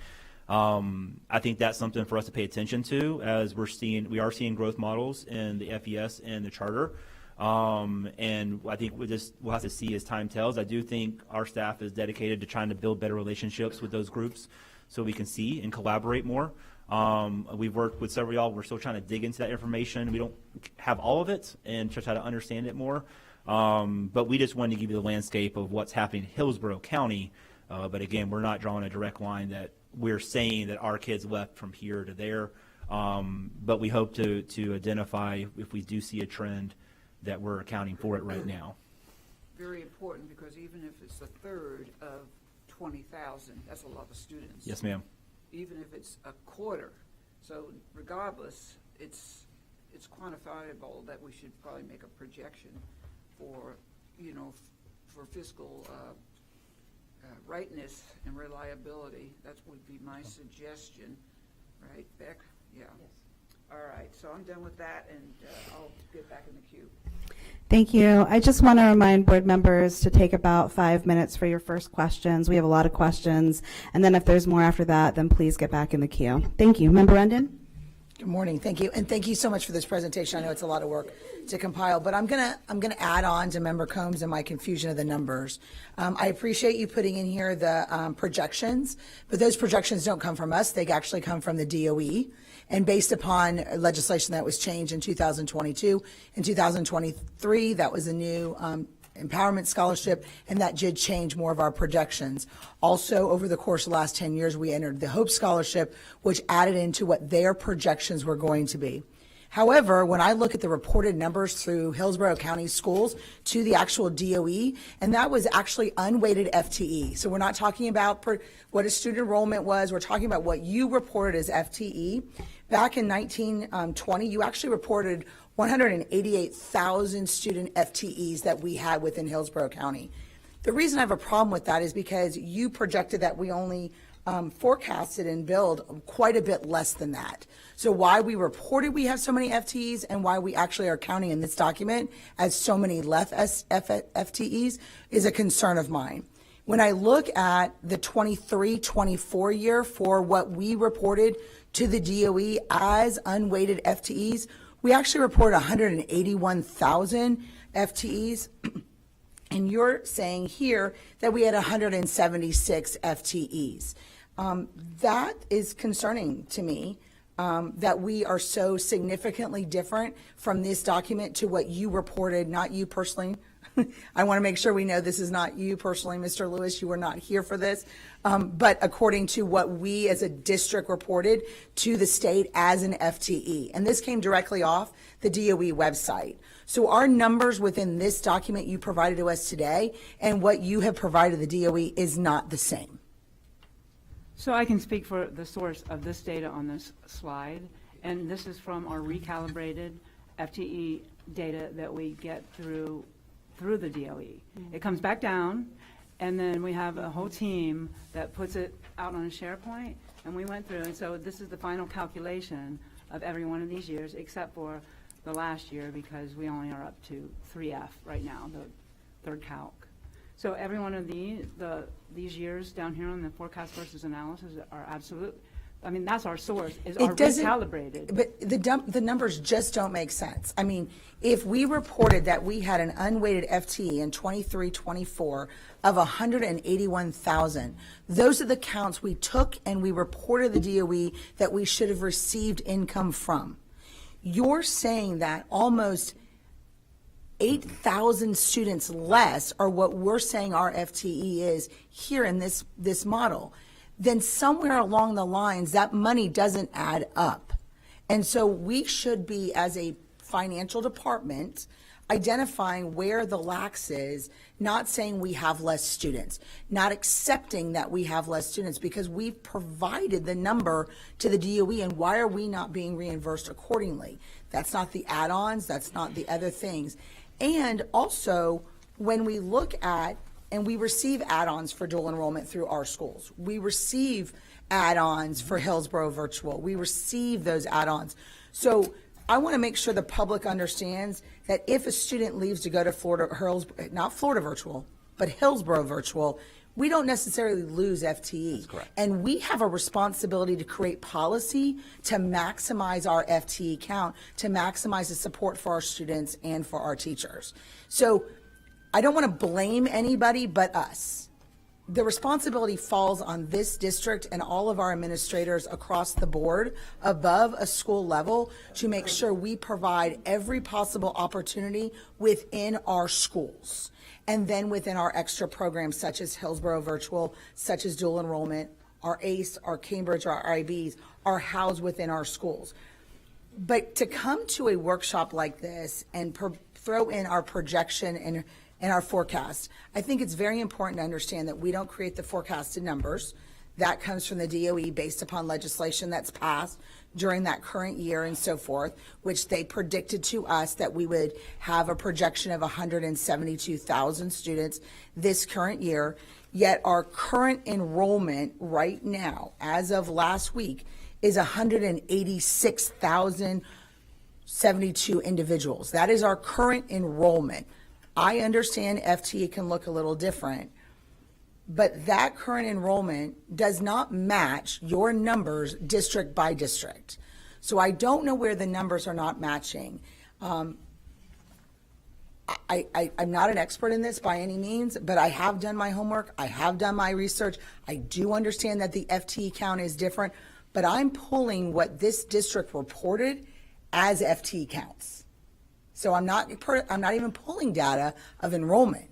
I think that's something for us to pay attention to, as we are seeing growth models in the FES and the charter. And I think we'll have to see as time tells. I do think our staff is dedicated to trying to build better relationships with those groups so we can see and collaborate more. We've worked with several of y'all. We're still trying to dig into that information. We don't have all of it and try to understand it more. But we just wanted to give you the landscape of what's happening in Hillsborough County. But again, we're not drawing a direct line that we're saying that our kids left from here to there. But we hope to identify if we do see a trend that we're accounting for it right now. Very important, because even if it's a third of 20,000, that's a lot of students. Yes, ma'am. Even if it's a quarter. So regardless, it's quantifiable that we should probably make a projection for, for fiscal rightness and reliability. That would be my suggestion. Right, Beck? Yeah. Yes. All right, so I'm done with that, and I'll get back in the queue. Thank you. I just want to remind board members to take about 5 minutes for your first questions. We have a lot of questions, and then if there's more after that, then please get back in the queue. Thank you. Member Rendon? Good morning. Thank you, and thank you so much for this presentation. I know it's a lot of work to compile, but I'm gonna add on to Member Combs and my confusion of the numbers. I appreciate you putting in here the projections, but those projections don't come from us. They actually come from the DOE, and based upon legislation that was changed in 2022 and 2023, that was a new empowerment scholarship, and that did change more of our projections. Also, over the course of the last 10 years, we entered the Hope Scholarship, which added into what their projections were going to be. However, when I look at the reported numbers through Hillsborough County Schools to the actual DOE, and that was actually unweighted FTE. So we're not talking about what a student enrollment was, we're talking about what you reported as FTE. Back in 1920, you actually reported 188,000 student FTEs that we had within Hillsborough County. The reason I have a problem with that is because you projected that we only forecasted and billed quite a bit less than that. So why we reported we have so many FTEs and why we actually are counting in this document as so many left FTEs is a concern of mine. When I look at the 23-24 year for what we reported to the DOE as unweighted FTEs, we actually report 181,000 FTEs, and you're saying here that we had 176 FTEs. That is concerning to me. that we are so significantly different from this document to what you reported, not you personally. I want to make sure we know this is not you personally, Mr. Lewis. You were not here for this. But according to what we as a district reported to the state as an FTE. And this came directly off the DOE website. So our numbers within this document you provided to us today and what you have provided the DOE is not the same. So I can speak for the source of this data on this slide, and this is from our recalibrated FTE data that we get through the DOE. It comes back down, and then we have a whole team that puts it out on a SharePoint, and we went through, and so this is the final calculation of every one of these years, except for the last year, because we only are up to 3F right now, the third calc. So every one of these years down here on the forecast versus analysis are absolute. I mean, that's our source, is our recalibrated. But the numbers just don't make sense. I mean, if we reported that we had an unweighted FTE in 23-24 of 181,000, those are the counts we took and we reported the DOE that we should have received income from. You're saying that almost 8,000 students less are what we're saying our FTE is here in this model. Then somewhere along the lines, that money doesn't add up. And so we should be, as a financial department, identifying where the lax is, not saying we have less students, not accepting that we have less students, because we've provided the number to the DOE, and why are we not being reimbursed accordingly? That's not the add-ons, that's not the other things. And also, when we look at, and we receive add-ons for dual enrollment through our schools. We receive add-ons for Hillsborough Virtual. We receive those add-ons. So I want to make sure the public understands that if a student leaves to go to not Florida Virtual, but Hillsborough Virtual, we don't necessarily lose FTE. That's correct. And we have a responsibility to create policy to maximize our FTE count, to maximize the support for our students and for our teachers. So I don't want to blame anybody but us. The responsibility falls on this district and all of our administrators across the board above a school level to make sure we provide every possible opportunity within our schools. And then within our extra programs such as Hillsborough Virtual, such as dual enrollment, our ACE, our Cambridge, our IBs are housed within our schools. But to come to a workshop like this and throw in our projection and our forecast, I think it's very important to understand that we don't create the forecasted numbers. That comes from the DOE based upon legislation that's passed during that current year and so forth, which they predicted to us that we would have a projection of 172,000 students this current year. Yet our current enrollment right now, as of last week, is 186,072 individuals. That is our current enrollment. I understand FTE can look a little different, but that current enrollment does not match your numbers district by district. So I don't know where the numbers are not matching. I'm not an expert in this by any means, but I have done my homework. I have done my research. I do understand that the FTE count is different, but I'm pulling what this district reported as FTE counts. So I'm not even pulling data of enrollment.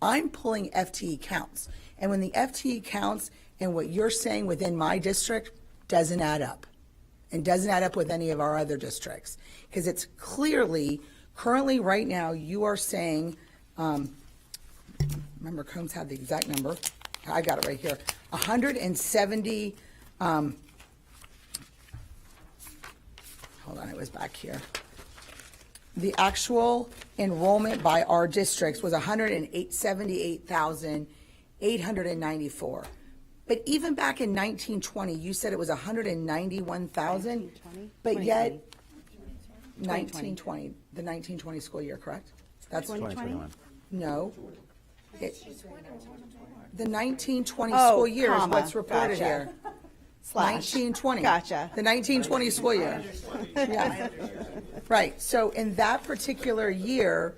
I'm pulling FTE counts. And when the FTE counts and what you're saying within my district doesn't add up, and doesn't add up with any of our other districts, because it's clearly, currently right now, you are saying, remember Combs had the exact number. I got it right here. 170, hold on, it was back here. The actual enrollment by our districts was 178,894. But even back in 1920, you said it was 191,000. But yet, 1920, the 1920 school year, correct? That's 2021. No. The 1920 school year is what's reported here. Slash. 1920. Gotcha. The 1920 school year. Yeah. Right. So in that particular year,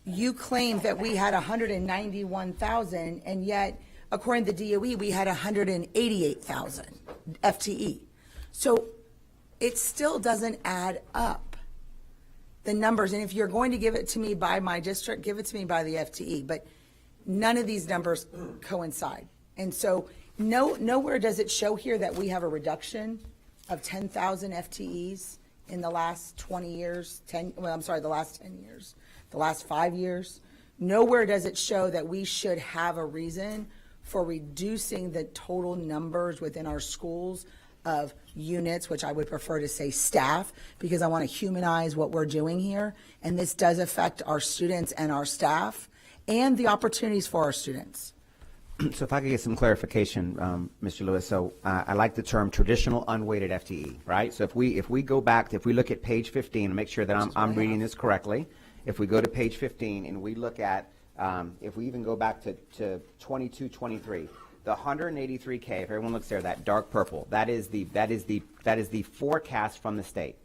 you claimed that we had 191,000, and yet, according to the DOE, we had 188,000 FTE. So it still doesn't add up. The numbers, and if you're going to give it to me by my district, give it to me by the FTE, but none of these numbers coincide. And so nowhere does it show here that we have a reduction of 10,000 FTEs in the last 20 years, the last 10 years, the last 5 years. Nowhere does it show that we should have a reason for reducing the total numbers within our schools of units, which I would prefer to say staff, because I want to humanize what we're doing here. And this does affect our students and our staff and the opportunities for our students. So if I could get some clarification, Mr. Lewis, so I like the term traditional unweighted FTE, right? So if we go back, if we look at page 15, and make sure that I'm reading this correctly, if we go to page 15 and we look at, if we even go back to 22, 23, the 183K, if everyone looks there, that dark purple, that is the forecast from the state.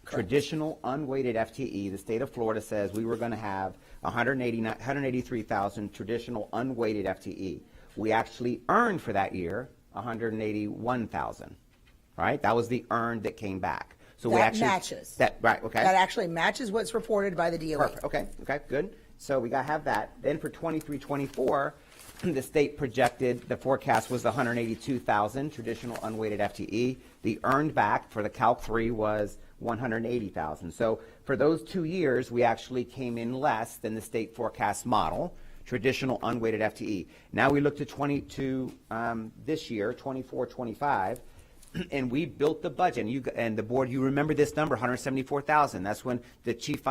Correct. Traditional unweighted FTE, the state of Florida says we were going to have 183,000 traditional unweighted FTE. We actually earned for that year 181,000, right? That was the earned that came back. So That matches. Right, okay. That actually matches what's reported by the DOE. Perfect. Okay, good. So we got to have that. Then for 23-24, the state projected, the forecast was 182,000 traditional unweighted FTE. The earned back for the Calc 3 was 180,000. So for those 2 years, we actually came in less than the state forecast model, traditional unweighted FTE. Now we look to this year, 24-25, and we built the budget. And the board, you remember this number, 174,000. That's when the Chief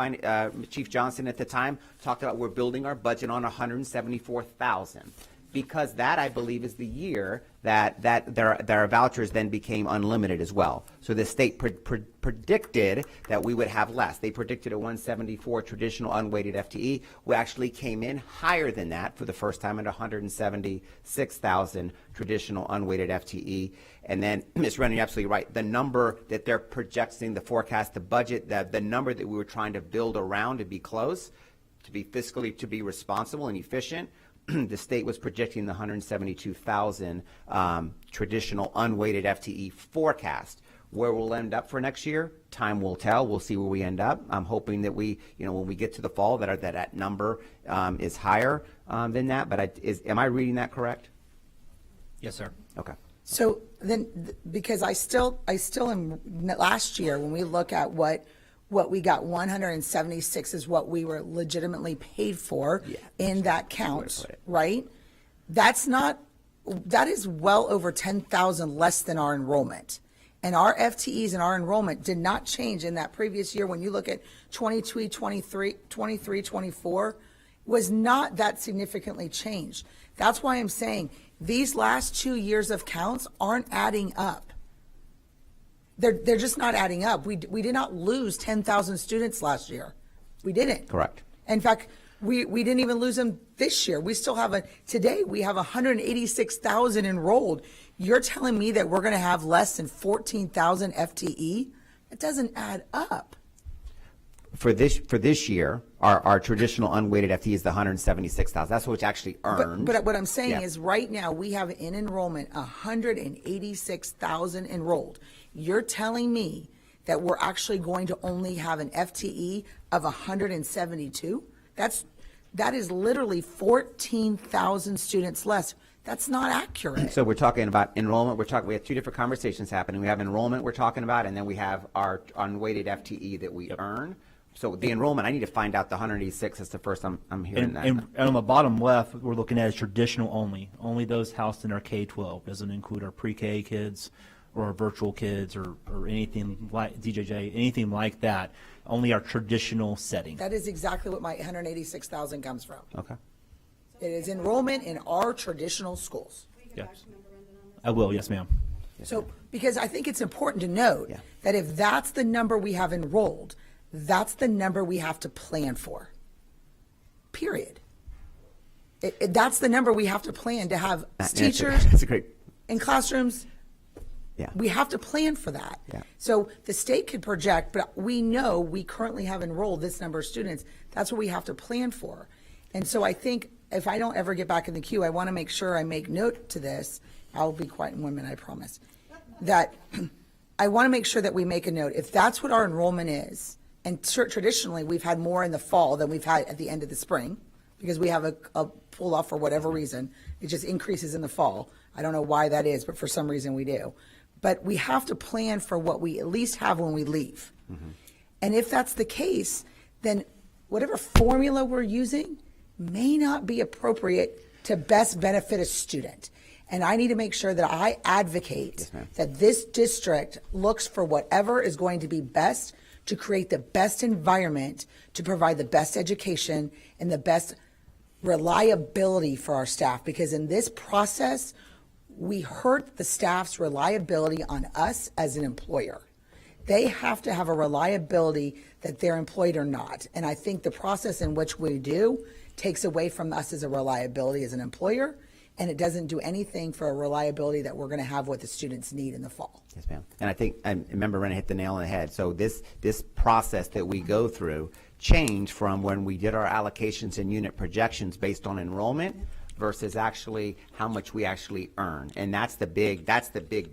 Johnson at the time talked about we're building our budget on 174,000. Because that, I believe, is the year that their vouchers then became unlimited as well. So the state predicted that we would have less. They predicted a 174 traditional unweighted FTE. We actually came in higher than that for the first time at 176,000 traditional unweighted FTE. And then, Ms. Renner, you're absolutely right. The number that they're projecting, the forecast, the budget, the number that we were trying to build around to be close, to be fiscally, to be responsible and efficient, the state was projecting the 172,000 traditional unweighted FTE forecast. Where we'll end up for next year, time will tell. We'll see where we end up. I'm hoping that when we get to the fall, that number is higher than that. But am I reading that correct? Yes, sir. Okay. So then, because I still am, last year, when we look at what we got, 176 is what we were legitimately paid for in that count, right? That is well over 10,000 less than our enrollment. And our FTEs and our enrollment did not change in that previous year. When you look at 22, 23, 24, was not that significantly changed. That's why I'm saying these last 2 years of counts aren't adding up. They're just not adding up. We did not lose 10,000 students last year. We didn't. Correct. In fact, we didn't even lose them this year. We still have today we have 186,000 enrolled. You're telling me that we're going to have less than 14,000 FTE? It doesn't add up. For this year, our traditional unweighted FTE is the 176,000. That's what's actually earned. But what I'm saying is right now we have in enrollment 186,000 enrolled. You're telling me that we're actually going to only have an FTE of 172? That is literally 14,000 students less. That's not accurate. So we're talking about enrollment. We have two different conversations happening. We have enrollment we're talking about, and then we have our unweighted FTE that we earn. So the enrollment, I need to find out the 186. That's the first I'm hearing that. And on the bottom left, we're looking at traditional only those housed in our K-12. Doesn't include our pre-K kids or our virtual kids or anything like DJJ, anything like that. Only our traditional setting. That is exactly what my 186,000 comes from. Okay. It is enrollment in our traditional schools. Yes. I will, yes, ma'am. So, because I think it's important to note that if that's the number we have enrolled, that's the number we have to plan for. Period. That's the number we have to plan to have teachers That's a great. in classrooms. Yeah. We have to plan for that. Yeah. So the state could project, but we know we currently have enrolled this number of students. That's what we have to plan for. And so I think if I don't ever get back in the queue, I want to make sure I make note to this. I'll be quiet in 1 minute, I promise. That I want to make sure that we make a note. If that's what our enrollment is, and traditionally we've had more in the fall than we've had at the end of the spring, because we have a pull off for whatever reason. It just increases in the fall. I don't know why that is, but for some reason we do. But we have to plan for what we at least have when we leave. And if that's the case, then whatever formula we're using may not be appropriate to best benefit a student. And I need to make sure that I advocate that this district looks for whatever is going to be best to create the best environment to provide the best education and the best reliability for our staff. Because in this process, we hurt the staff's reliability on us as an employer. They have to have a reliability that they're employed or not. And I think the process in which we do takes away from us as a reliability as an employer, and it doesn't do anything for a reliability that we're going to have what the students need in the fall. Yes, ma'am. And I think, I remember Renee hit the nail on the head. So this process that we go through changed from when we did our allocations and unit projections based on enrollment versus actually how much we actually earn. And that's the big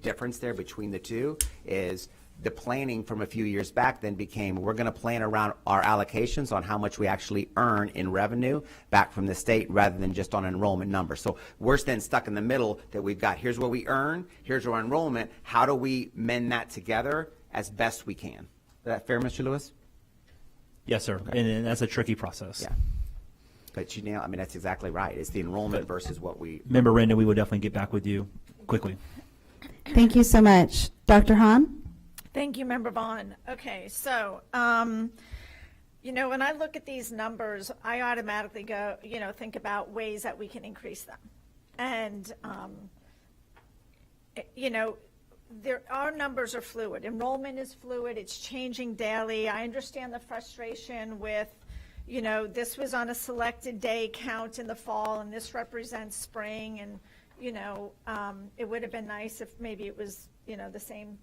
difference there between the two. Is the planning from a few years back then became, we're going to plan around our allocations on how much we actually earn in revenue back from the state rather than just on enrollment numbers. So we're then stuck in the middle that we've got, here's what we earn, here's our enrollment. How do we mend that together as best we can? Is that fair, Mr. Lewis? Yes, sir. And that's a tricky process. Yeah. But that's exactly right. It's the enrollment versus what we. Member Renda, we will definitely get back with you quickly. Thank you so much. Dr. Hahn? Thank you, Member Vaughn. Okay, so, when I look at these numbers, I automatically go, think about ways that we can increase them. And, our numbers are fluid. Enrollment is fluid. It's changing daily. I understand the frustration with, this was on a selected day count in the fall, and this represents spring. And, it would have been nice if maybe it was, the same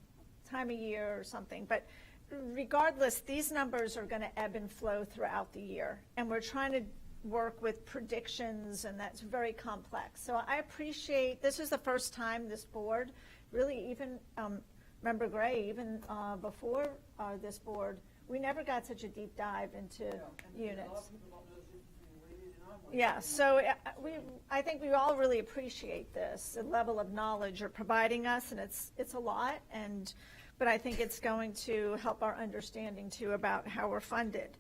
time of year or something. But regardless, these numbers are going to ebb and flow throughout the year. And we're trying to work with predictions, and that's very complex. So I appreciate, this is the first time this board, really even, Member Gray, even before this board, we never got such a deep dive into units. Yeah, so I think we all really appreciate this, the level of knowledge you're providing us, and it's a lot, but I think it's going to help our understanding too about how we're funded.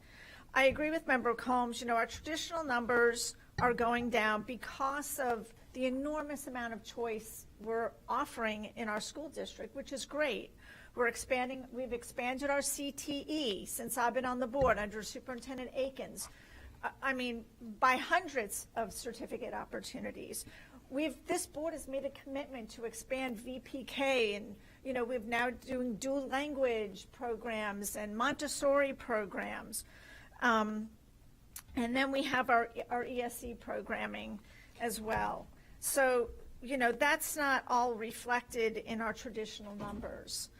I agree with Member Combs. Our traditional numbers are going down because of the enormous amount of choice we're offering in our school district, which is great. We've expanded our CTE since I've been on the board under Superintendent Akins. By hundreds of certificate opportunities. This board has made a commitment to expand VPK, and we're now doing dual language programs and Montessori programs. And then we have our ESE programming as well. So, that's not all reflected in our traditional numbers.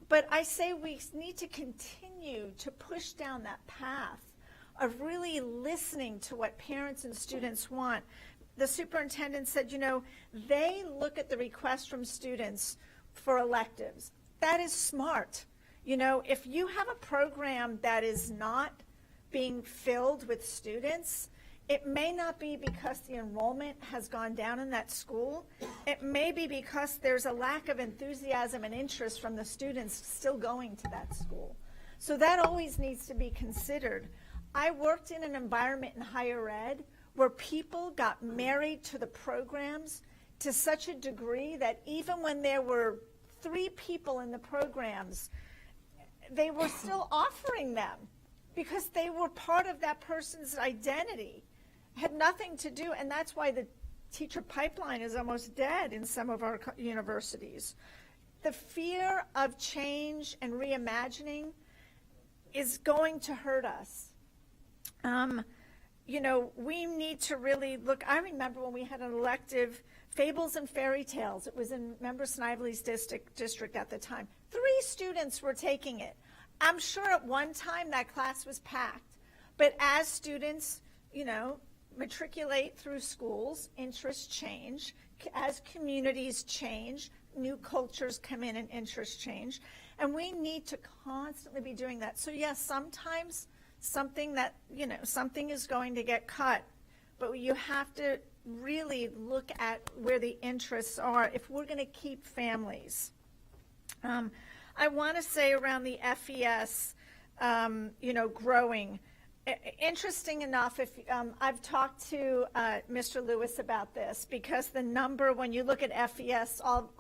But I say we need to continue to push down that path of really listening to what parents and students want. The superintendent said, they look at the requests from students for electives. That is smart. If you have a program that is not being filled with students, it may not be because the enrollment has gone down in that school. It may be because there's a lack of enthusiasm and interest from the students still going to that school. So that always needs to be considered. I worked in an environment in higher ed where people got married to the programs to such a degree that even when there were 3 people in the programs, they were still offering them because they were part of that person's identity. Had nothing to do, and that's why the teacher pipeline is almost dead in some of our universities. The fear of change and reimagining is going to hurt us. We need to really look. I remember when we had an elective, Fables and Fairy Tales. It was in Member Snively's district at the time. 3 students were taking it. I'm sure at one time that class was packed. But as students, matriculate through schools, interests change. As communities change, new cultures come in and interests change. And we need to constantly be doing that. So yes, sometimes something is going to get cut, but you have to really look at where the interests are if we're going to keep families. I want to say around the FES, growing. Interesting enough, if I've talked to Mr. Lewis about this, because the number, when you look at FES, all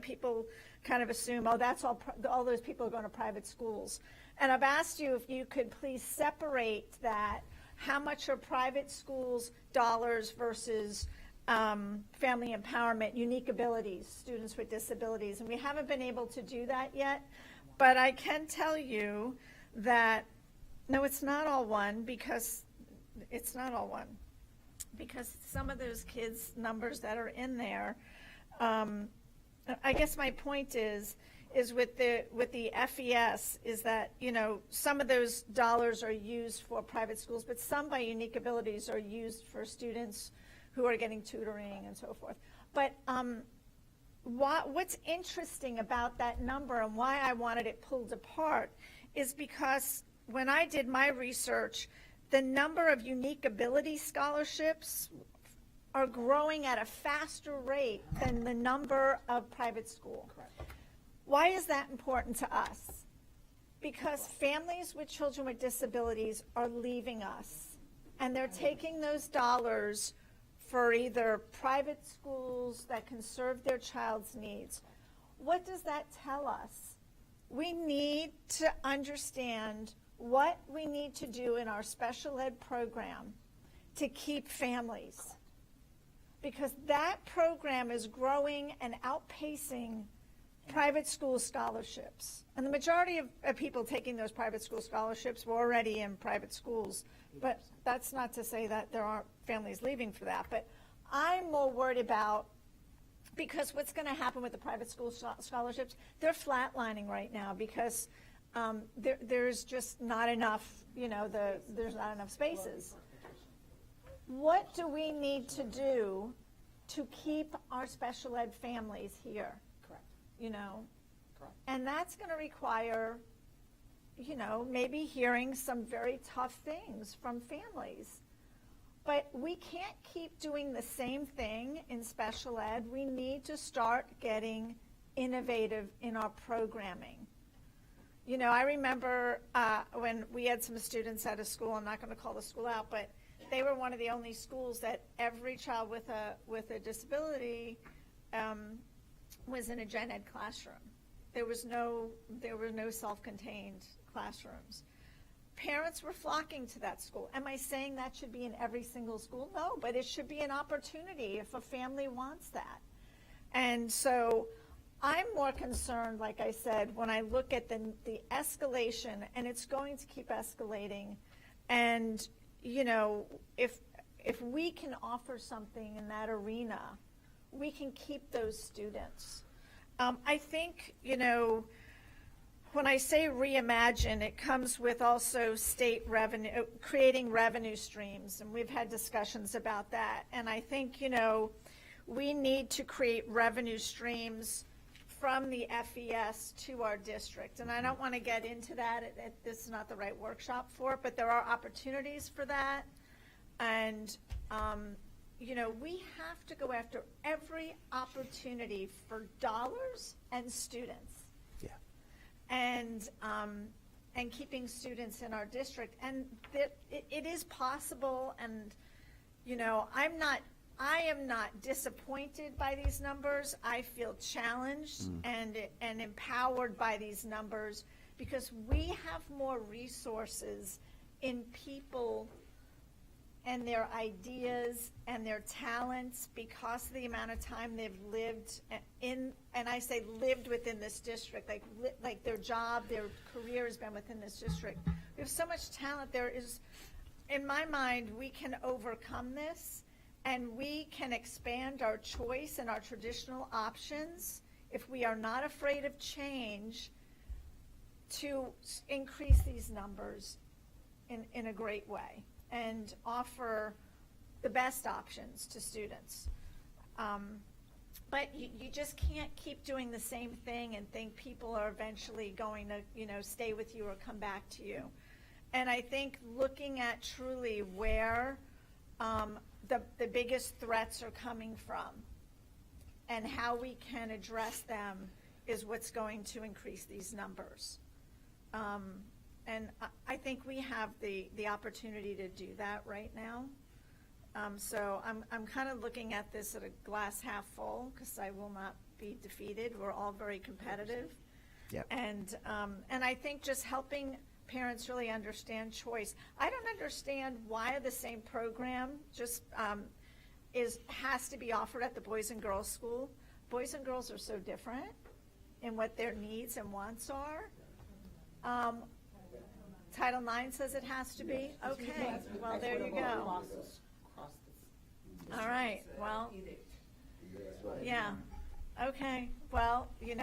people kind of assume, oh, that's all those people are going to private schools. And I've asked you if you could please separate that. How much are private schools dollars versus family empowerment, unique abilities, students with disabilities? And we haven't been able to do that yet. But I can tell you that, no, it's not all one, because it's not all one. Because some of those kids' numbers that are in there, I guess my point is with the FES is that, some of those dollars are used for private schools, but some by unique abilities are used for students who are getting tutoring and so forth. But what's interesting about that number and why I wanted it pulled apart is because when I did my research, the number of unique ability scholarships are growing at a faster rate than the number of private school. Correct. Why is that important to us? Because families with children with disabilities are leaving us, and they're taking those dollars for either private schools that can serve their child's needs. What does that tell us? We need to understand what we need to do in our special ed program to keep families, because that program is growing and outpacing private school scholarships. And the majority of people taking those private school scholarships were already in private schools, but that's not to say that there aren't families leaving for that. But I'm more worried about, because what's going to happen with the private school scholarships, they're flatlining right now because there's just not enough, there's not enough spaces. What do we need to do to keep our special ed families here? Correct. Correct. And that's going to require, maybe hearing some very tough things from families. But we can't keep doing the same thing in special ed. We need to start getting innovative in our programming. I remember when we had some students at a school, I'm not going to call the school out, but they were one of the only schools that every child with a disability was in a gen ed classroom. There were no self-contained classrooms. Parents were flocking to that school. Am I saying that should be in every single school? No, but it should be an opportunity if a family wants that. And so I'm more concerned, like I said, when I look at the escalation, and it's going to keep escalating. And, if we can offer something in that arena, we can keep those students. I think, when I say reimagine, it comes with also state revenue, creating revenue streams, and we've had discussions about that. And I think, we need to create revenue streams from the FES to our district. And I don't want to get into that. This is not the right workshop for it, but there are opportunities for that. And, we have to go after every opportunity for dollars and students. Yeah. And keeping students in our district. And it is possible, and, I am not disappointed by these numbers. I feel challenged and empowered by these numbers, because we have more resources in people and their ideas and their talents because of the amount of time they've lived in, and I say lived within this district, like their job, their career has been within this district. We have so much talent. There is, in my mind, we can overcome this, and we can expand our choice and our traditional options if we are not afraid of change to increase these numbers in a great way and offer the best options to students. But you just can't keep doing the same thing and think people are eventually going to, stay with you or come back to you. And I think looking at truly where the biggest threats are coming from and how we can address them is what's going to increase these numbers. And I think we have the opportunity to do that right now. So I'm kind of looking at this at a glass half full, because I will not be defeated. We're all very competitive. Yep. And I think just helping parents really understand choice. I don't understand why the same program just has to be offered at the Boys and Girls School. Boys and girls are so different in what their needs and wants are. Title IX says it has to be? Okay, well, there you go. All right, well, yeah, okay, well, we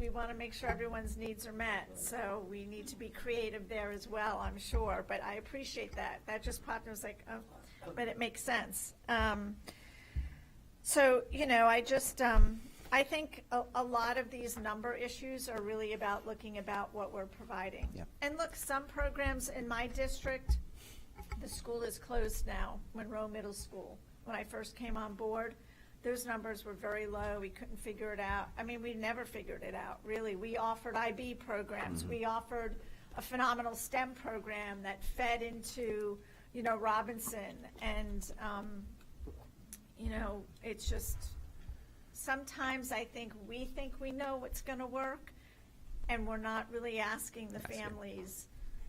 want to make sure everyone's needs are met, so we need to be creative there as well, I'm sure, but I appreciate that. That just popped, I was like, oh, but it makes sense. So, I think a lot of these number issues are really about looking about what we're providing. Yep. And look, some programs in my district, the school is closed now, Monroe Middle School. When I first came on board, those numbers were very low. We couldn't figure it out. I mean, we never figured it out, really. We offered IB programs. We offered a phenomenal STEM program that fed into, Robinson. And, it's just, sometimes I think we know what's going to work, and we're not really asking the families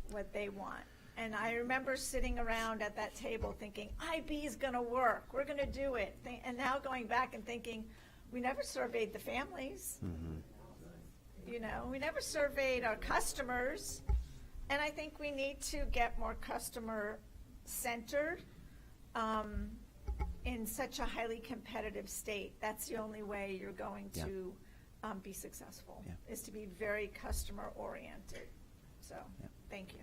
what they want. And I remember sitting around at that table thinking, IB is going to work. We're going to do it. And now going back and thinking, we never surveyed the families. We never surveyed our customers. And I think we need to get more customer-centered in such a highly competitive state. That's the only way you're going to be successful, is to be very customer-oriented. So, thank you.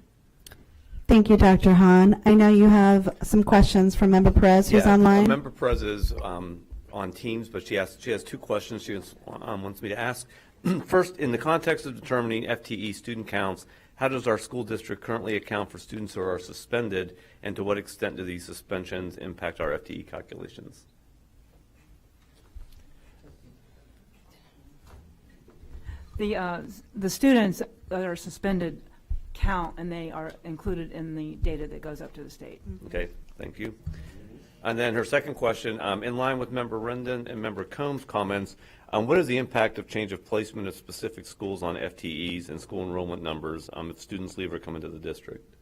Thank you, Dr. Hahn. I know you have some questions from Member Perez, who's online. Member Perez is on Teams, but she has two questions she wants me to ask. First, in the context of determining FTE student counts, how does our school district currently account for students who are suspended, and to what extent do these suspensions impact our FTE calculations? The students that are suspended count, and they are included in the data that goes up to the state. Okay, thank you. And then her second question, in line with Member Rendon and Member Combs' comments, what is the impact of change of placement of specific schools on FTEs and school enrollment numbers if students leave or come into the district?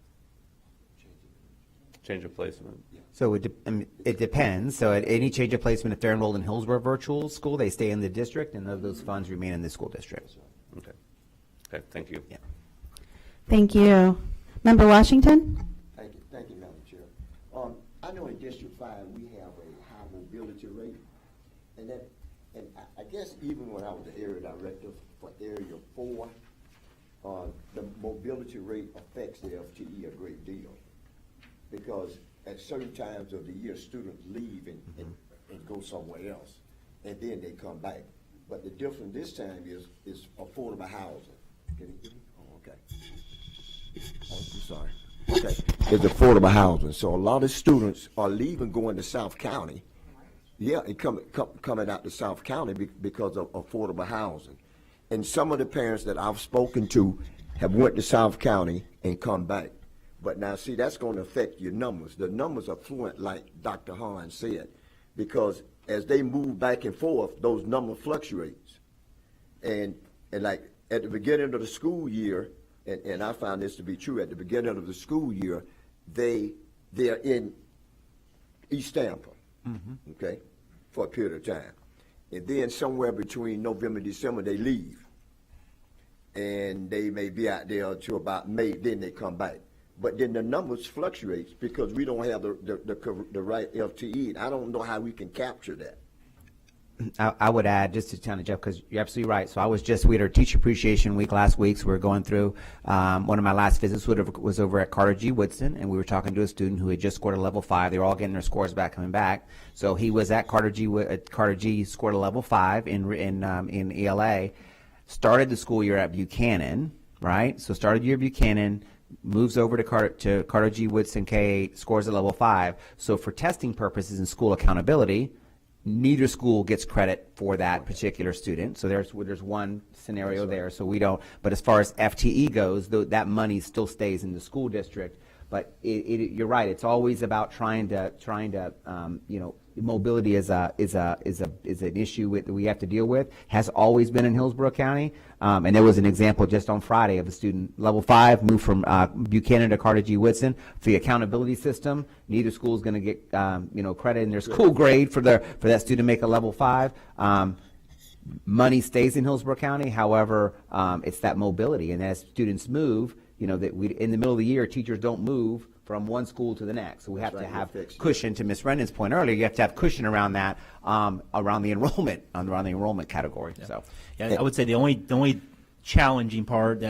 Change of placement. So it depends. So at any change of placement, if they're enrolled in Hillsborough Virtual School, they stay in the district, and those funds remain in the school district. Okay. Okay, thank you. Yeah. Thank you. Member Washington? Thank you, Madam Chair. I know in District 5 we have a high mobility rate, and I guess even when I was the area director for Area 4, the mobility rate affects the FTE a great deal, because at certain times of the year students leave and go somewhere else, and then they come back. But the difference this time is affordable housing. Can you hear me? Oh, okay. Oh, I'm sorry. Okay, it's affordable housing. So a lot of students are leaving, going to South County. Yeah, and coming out to South County because of affordable housing. And some of the parents that I've spoken to have went to South County and come back. But now, see, that's going to affect your numbers. The numbers are fluent, like Dr. Hahn said, because as they move back and forth, those numbers fluctuates. And like at the beginning of the school year, and I found this to be true, at the beginning of the school year, they're in East Tampa, okay, for a period of time. And then somewhere between November and December, they leave. And they may be out there until about May, then they come back. But then the numbers fluctuates because we don't have the right FTE. I don't know how we can capture that. I would add, just to kind of Jeff, because you're absolutely right. So we had our Teacher Appreciation Week last week, so we were going through, one of my last visits was over at Carter G. Woodson, and we were talking to a student who had just scored a level 5. They were all getting their scores back, coming back. So he was at Carter G, scored a level 5 in ELA, started the school year at Buchanan, right? So started year at Buchanan, moves over to Carter G. Woodson K8, scores a level 5. So for testing purposes and school accountability, neither school gets credit for that particular student. So there's one scenario there. So we don't. But as far as FTE goes, that money still stays in the school district. But you're right. It's always about trying to mobility is an issue that we have to deal with. Has always been in Hillsborough County, and there was an example just on Friday of a student level 5 moved from Buchanan to Carter G. Woodson. For the accountability system, neither school is going to get credit in their school grade for that student to make a level 5. Money stays in Hillsborough County. However, it's that mobility, and as students move, in the middle of the year, teachers don't move from one school to the next. So we have to have cushion. To Ms. Brendan's point earlier, you have to have cushion around that, around the enrollment category. Yeah. So, yeah, I would say the only challenging part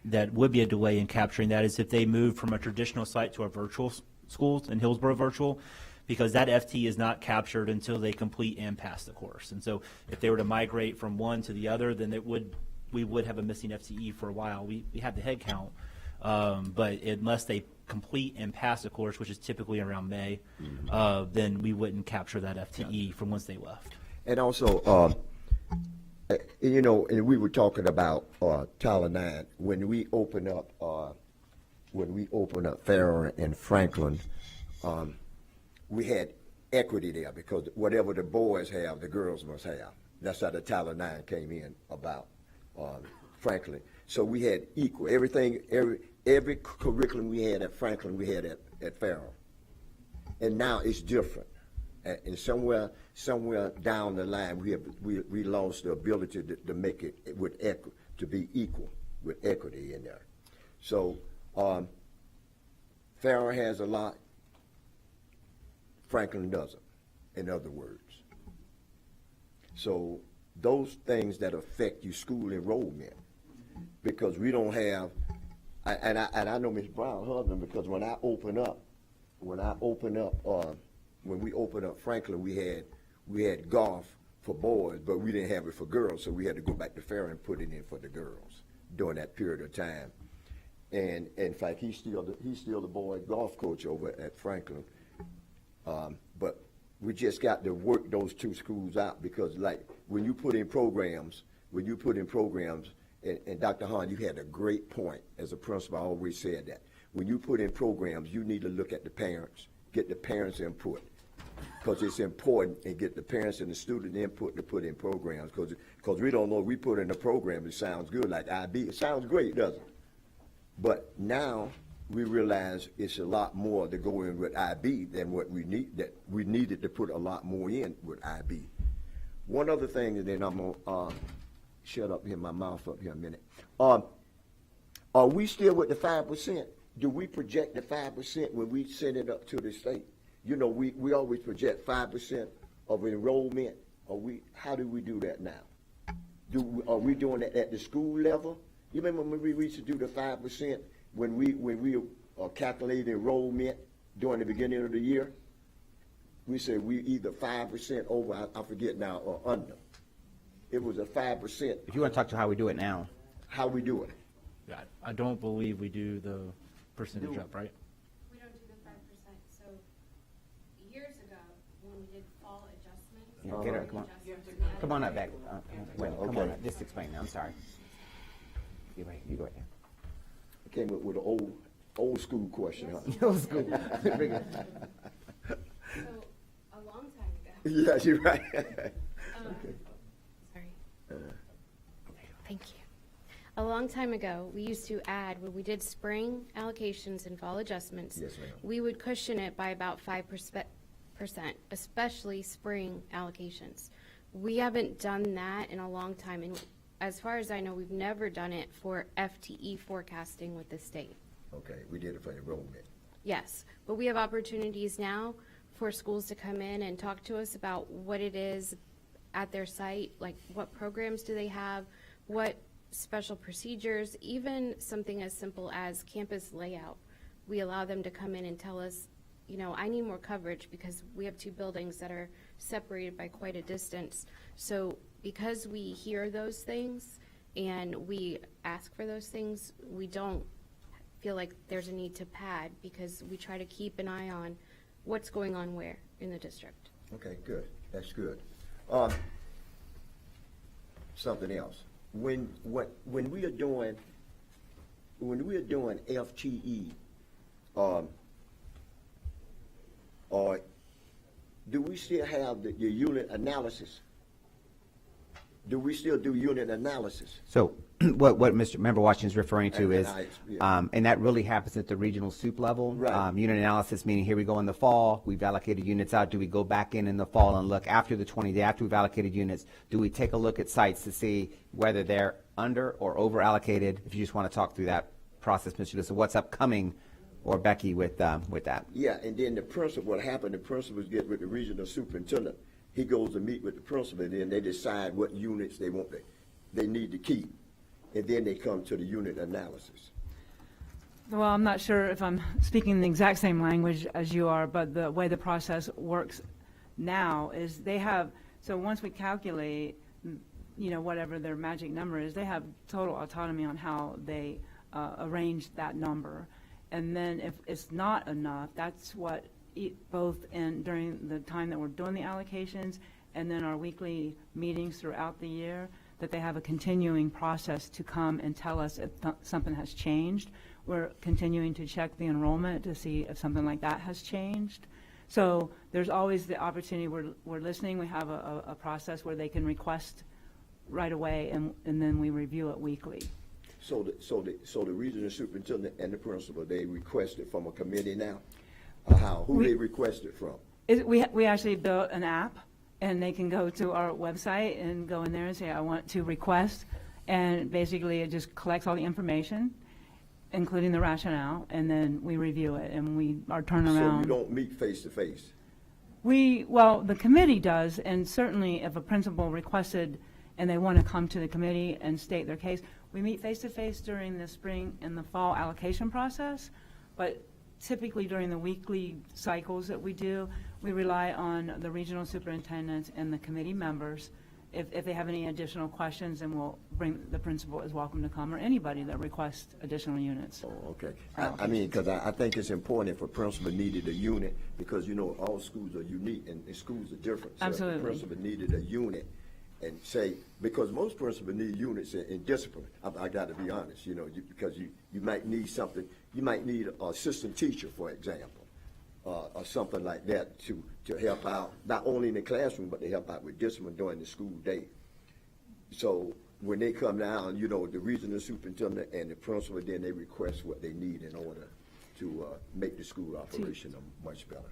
that would be a delay in capturing that is if they move from a traditional site to a virtual schools in Hillsborough Virtual, because that FT is not captured until they complete and pass the course. And so if they were to migrate from one to the other, then we would have a missing FTE for a while. We have the head count. But unless they complete and pass the course, which is typically around May, then we wouldn't capture that FTE from once they left. And also, and we were talking about Title IX when we open up Farrar and Franklin, we had equity there because whatever the boys have, the girls must have. That's how the Title IX came in about Franklin. So we had equal everything, every curriculum we had at Franklin, we had at Farrar. And now it's different. And somewhere down the line, we lost the ability to make it with to be equal with equity in there. So Farrar has a lot, Franklin doesn't, in other words. So those things that affect your school enrollment, because we don't have, and I know Ms. Brown husband, because when we opened up Franklin, we had golf for boys, but we didn't have it for girls, so we had to go back to Farrar and put it in for the girls during that period of time. And in fact, he's still the boy golf coach over at Franklin. But we just got to work those two schools out, because like when you put in programs, and Dr. Hahn, you had a great point as a principal. I always said that. When you put in programs, you need to look at the parents, get the parents' input, because it's important, and get the parents and the student input to put in programs, because we don't know if we put in a program, it sounds good, like IB. It sounds great, doesn't it? But now we realize it's a lot more to go in with IB than what we need, that we needed to put a lot more in with IB. One other thing, and then I'm going to shut up here, my mouth up here a minute. Are we still with the 5%? Do we project the 5% when we send it up to the state? You know, we always project 5% of enrollment. How do we do that now? Are we doing that at the school level? You remember when we used to do the 5% when we calculate enrollment during the beginning of the year? We said we either 5% over, I forget now, or under. It was a 5%. If you want to talk to how we do it now. How we do it? Yeah, I don't believe we do the percentage up, right? We don't do the 5%. So years ago, when we did fall adjustments. Yeah, get her, come on up back. Come on up. Just explain now. I'm sorry. You go ahead. I came up with an old school question, huh? Old school. So a long time ago. Yeah, you're right. Sorry. Thank you. A long time ago, we used to add, when we did spring allocations and fall adjustments, Yes, ma'am. we would cushion it by about 5%, especially spring allocations. We haven't done that in a long time, and as far as I know, we've never done it for FTE forecasting with the state. Okay, we did it for enrollment. Yes, but we have opportunities now for schools to come in and talk to us about what it is at their site, like what programs do they have, what special procedures, even something as simple as campus layout. We allow them to come in and tell us, you know, I need more coverage because we have two buildings that are separated by quite a distance. So because we hear those things and we ask for those things, we don't feel like there's a need to pad because we try to keep an eye on what's going on where in the district. Okay, good. That's good. Something else. When we are doing FTE, or do we still have the unit analysis? Do we still do unit analysis? So what Mr. Member Washington is referring to is, yeah. and that really happens at the regional soup level. Right. Unit analysis, meaning here we go in the fall, we've allocated units out. Do we go back in the fall and look after the 20 day, after we've allocated units? Do we take a look at sites to see whether they're under or over allocated? If you just want to talk through that process, Mr. Lewis, what's upcoming, or Becky with that? Yeah, and then the principal, what happened, the principals get with the regional superintendent. He goes to meet with the principal, and then they decide what units they need to keep. And then they come to the unit analysis. Well, I'm not sure if I'm speaking the exact same language as you are, but the way the process works now is they have, so once we calculate, you know, whatever their magic number is, they have total autonomy on how they arrange that number. And then if it's not enough, that's what both during the time that we're doing the allocations and then our weekly meetings throughout the year, that they have a continuing process to come and tell us if something has changed. We're continuing to check the enrollment to see if something like that has changed. So there's always the opportunity, we're listening, we have a process where they can request right away and then we review it weekly. So the regional superintendent and the principal, they requested from a committee now? Who they requested from? We actually built an app, and they can go to our website and go in there and say, I want to request, and basically it just collects all the information, including the rationale, and then we review it, and our turnaround. So you don't meet face to face? Well, the committee does, and certainly if a principal requested and they want to come to the committee and state their case, we meet face to face during the spring and the fall allocation process, but typically during the weekly cycles that we do, we rely on the regional superintendents and the committee members. If they have any additional questions, then we'll bring, the principal is welcome to come, or anybody that requests additional units. Oh, okay. I mean, because I think it's important if a principal needed a unit, because, you know, all schools are unique and schools are different. So Absolutely. If the principal needed a unit, and say, because most principals need units in discipline, I got to be honest, you know, because you might need something, you might need an assistant teacher, for example, or something like that to help out, not only in the classroom, but to help out with discipline during the school day. So when they come down, you know, the regional superintendent and the principal, then they request what they need in order to make the school operation much better.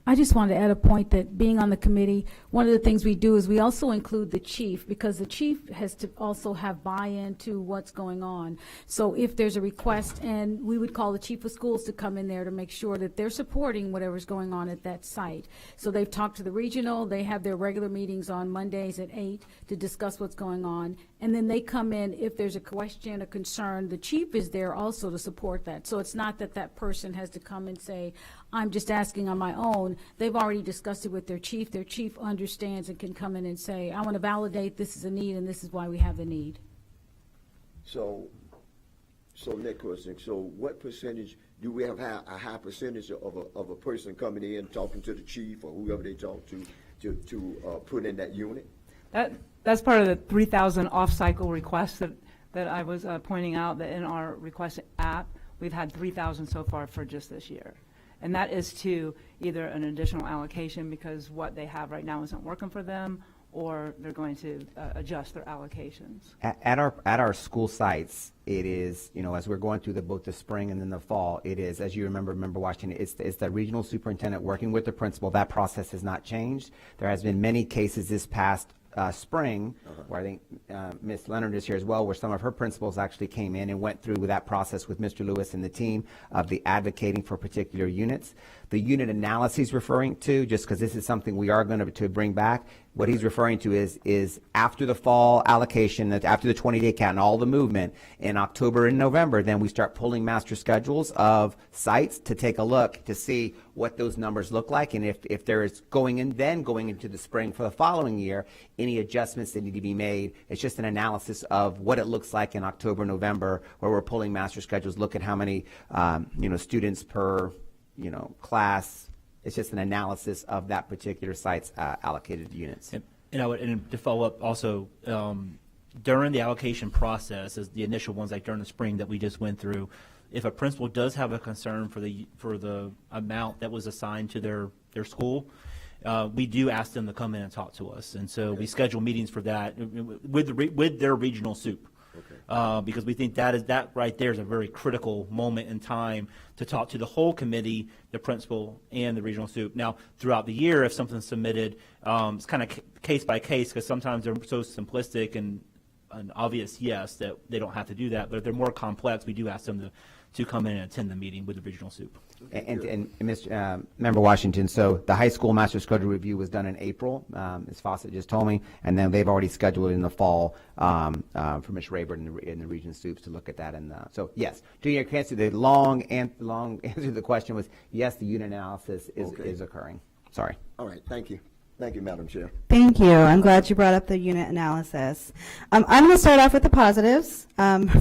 I just wanted to add a point that being on the committee, one of the things we do is we also include the chief, because the chief has to also have buy-in to what's going on. So if there's a request, and we would call the chief of schools to come in there to make sure that they're supporting whatever's going on at that site. So they've talked to the regional, they have their regular meetings on Mondays at 8 to discuss what's going on, and then they come in if there's a question, a concern, the chief is there also to support that. So it's not that that person has to come and say, I'm just asking on my own. They've already discussed it with their chief. Their chief understands and can come in and say, I want to validate this is a need and this is why we have the need. So next question, so what percentage, do we have a high percentage of a person coming in, talking to the chief or whoever they talk to put in that unit? That's part of the 3,000 off-cycle requests that I was pointing out, that in our request app, we've had 3,000 so far for just this year. And that is to either an additional allocation because what they have right now isn't working for them, or they're going to adjust their allocations. At our school sites, it is, you know, as we're going through both the spring and then the fall, it is, as you remember Washington, it's the regional superintendent working with the principal. That process has not changed. There has been many cases this past spring, where I think Ms. Leonard is here as well, where some of her principals actually came in and went through that process with Mr. Lewis and the team of the advocating for particular units. The unit analyses referring to, just because this is something we are going to bring back, what he's referring to is after the fall allocation, that after the 20-day count and all the movement in October and November, then we start pulling master schedules of sites to take a look to see what those numbers look like, and if there is going into the spring for the following year, any adjustments that need to be made. It's just an analysis of what it looks like in October, November, where we're pulling master schedules, look at how many students per class. It's just an analysis of that particular site's allocated units. And to follow up also, during the allocation process, as the initial ones like during the spring that we just went through, if a principal does have a concern for the amount that was assigned to their school, we do ask them to come in and talk to us. And so we schedule meetings for that with their regional soup. Because we think that right there is a very critical moment in time to talk to the whole committee, the principal, and the regional soup. Now, throughout the year, if something's submitted, it's kind of case by case, because sometimes they're so simplistic and an obvious yes that they don't have to do that. But if they're more complex, we do ask them to come in and attend the meeting with the regional soup. And Mr. Member Washington, so the high school master schedule review was done in April, as Fawcett just told me, and then they've already scheduled it in the fall for Ms. Rayburn and the region soups to look at that. And so yes, to your answer, the long answer to the question was yes, the unit analysis is occurring. Sorry. All right, thank you. Thank you, Madam Chair. Thank you. I'm glad you brought up the unit analysis. I'm going to start off with the positives.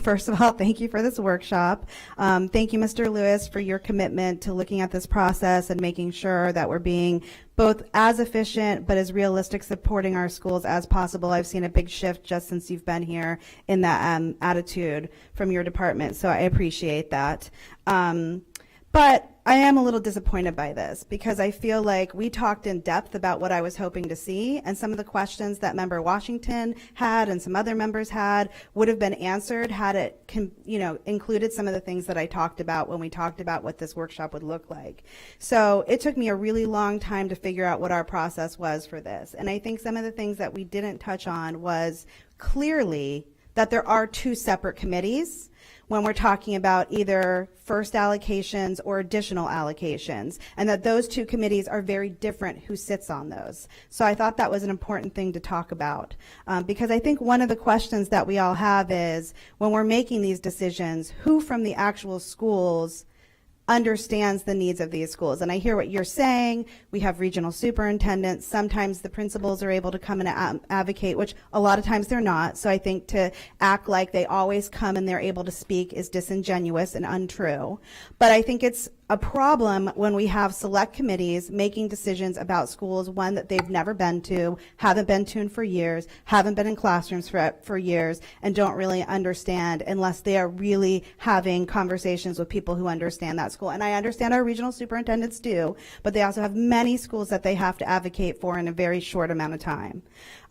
First of all, thank you for this workshop. Thank you, Mr. Lewis, for your commitment to looking at this process and making sure that we're being both as efficient but as realistic supporting our schools as possible. I've seen a big shift just since you've been here in that attitude from your department, so I appreciate that. But I am a little disappointed by this because I feel like we talked in depth about what I was hoping to see, and some of the questions that Member Washington had and some other members had would have been answered had it included some of the things that I talked about when we talked about what this workshop would look like. So it took me a really long time to figure out what our process was for this. And I think some of the things that we didn't touch on was clearly that there are two separate committees when we're talking about either first allocations or additional allocations, and that those two committees are very different who sits on those. So I thought that was an important thing to talk about, because I think one of the questions that we all have is when we're making these decisions, who from the actual schools understands the needs of these schools? And I hear what you're saying. We have regional superintendents. Sometimes the principals are able to come and advocate, which a lot of times they're not. So I think to act like they always come and they're able to speak is disingenuous and untrue. But I think it's a problem when we have select committees making decisions about schools, one that they've never been to, haven't been to for years, haven't been in classrooms for years, and don't really understand unless they are really having conversations with people who understand that school. And I understand our regional superintendents do, but they also have many schools that they have to advocate for in a very short amount of time.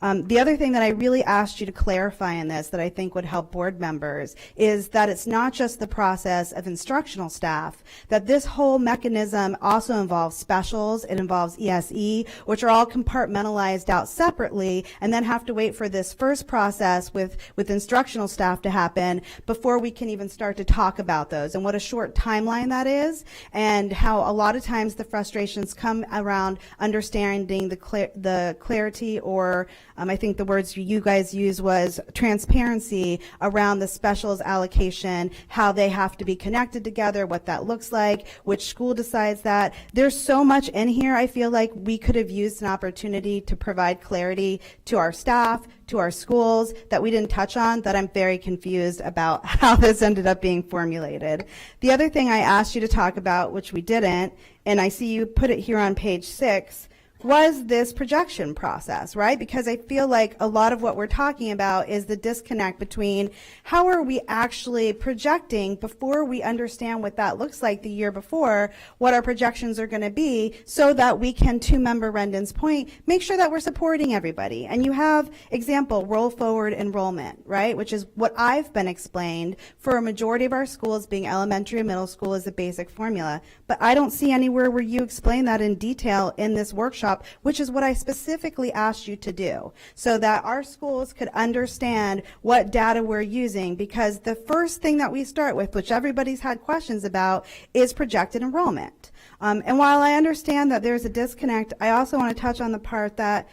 The other thing that I really asked you to clarify in this that I think would help board members is that it's not just the process of instructional staff, that this whole mechanism also involves specials, it involves ESE, which are all compartmentalized out separately, and then have to wait for this first process with instructional staff to happen before we can even start to talk about those, and what a short timeline that is, and how a lot of times the frustrations come around understanding the clarity, or I think the words you guys used was transparency around the specials allocation, how they have to be connected together, what that looks like, which school decides that. There's so much in here. I feel like we could have used an opportunity to provide clarity to our staff, to our schools, that we didn't touch on, that I'm very confused about how this ended up being formulated. The other thing I asked you to talk about, which we didn't, and I see you put it here on page 6, was this projection process, right? Because I feel like a lot of what we're talking about is the disconnect between how are we actually projecting before we understand what that looks like the year before, what our projections are going to be, so that we can, to Member Rendon's point, make sure that we're supporting everybody. And you have, example, roll forward enrollment, right? Which is what I've been explained for a majority of our schools, being elementary and middle school, is a basic formula. But I don't see anywhere where you explain that in detail in this workshop, which is what I specifically asked you to do, so that our schools could understand what data we're using, because the first thing that we start with, which everybody's had questions about, is projected enrollment. And while I understand that there's a disconnect, I also want to touch on the part that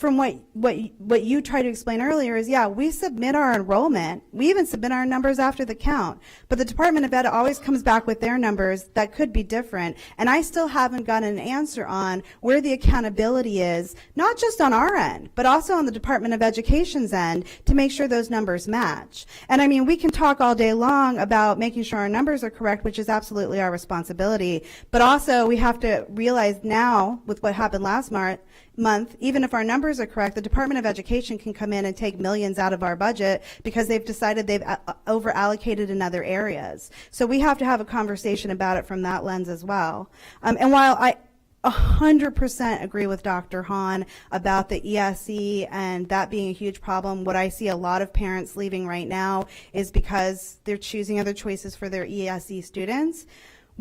from what you tried to explain earlier is, yeah, we submit our enrollment. We even submit our numbers after the count. But the Department of Ed always comes back with their numbers that could be different. And I still haven't gotten an answer on where the accountability is, not just on our end, but also on the Department of Education's end to make sure those numbers match. And I mean, we can talk all day long about making sure our numbers are correct, which is absolutely our responsibility. But also we have to realize now with what happened last month, even if our numbers are correct, the Department of Education can come in and take millions out of our budget because they've decided they've over allocated in other areas. So we have to have a conversation about it from that lens as well. And while I 100% agree with Dr. Hahn about the ESE and that being a huge problem, what I see a lot of parents leaving right now is because they're choosing other choices for their ESE students.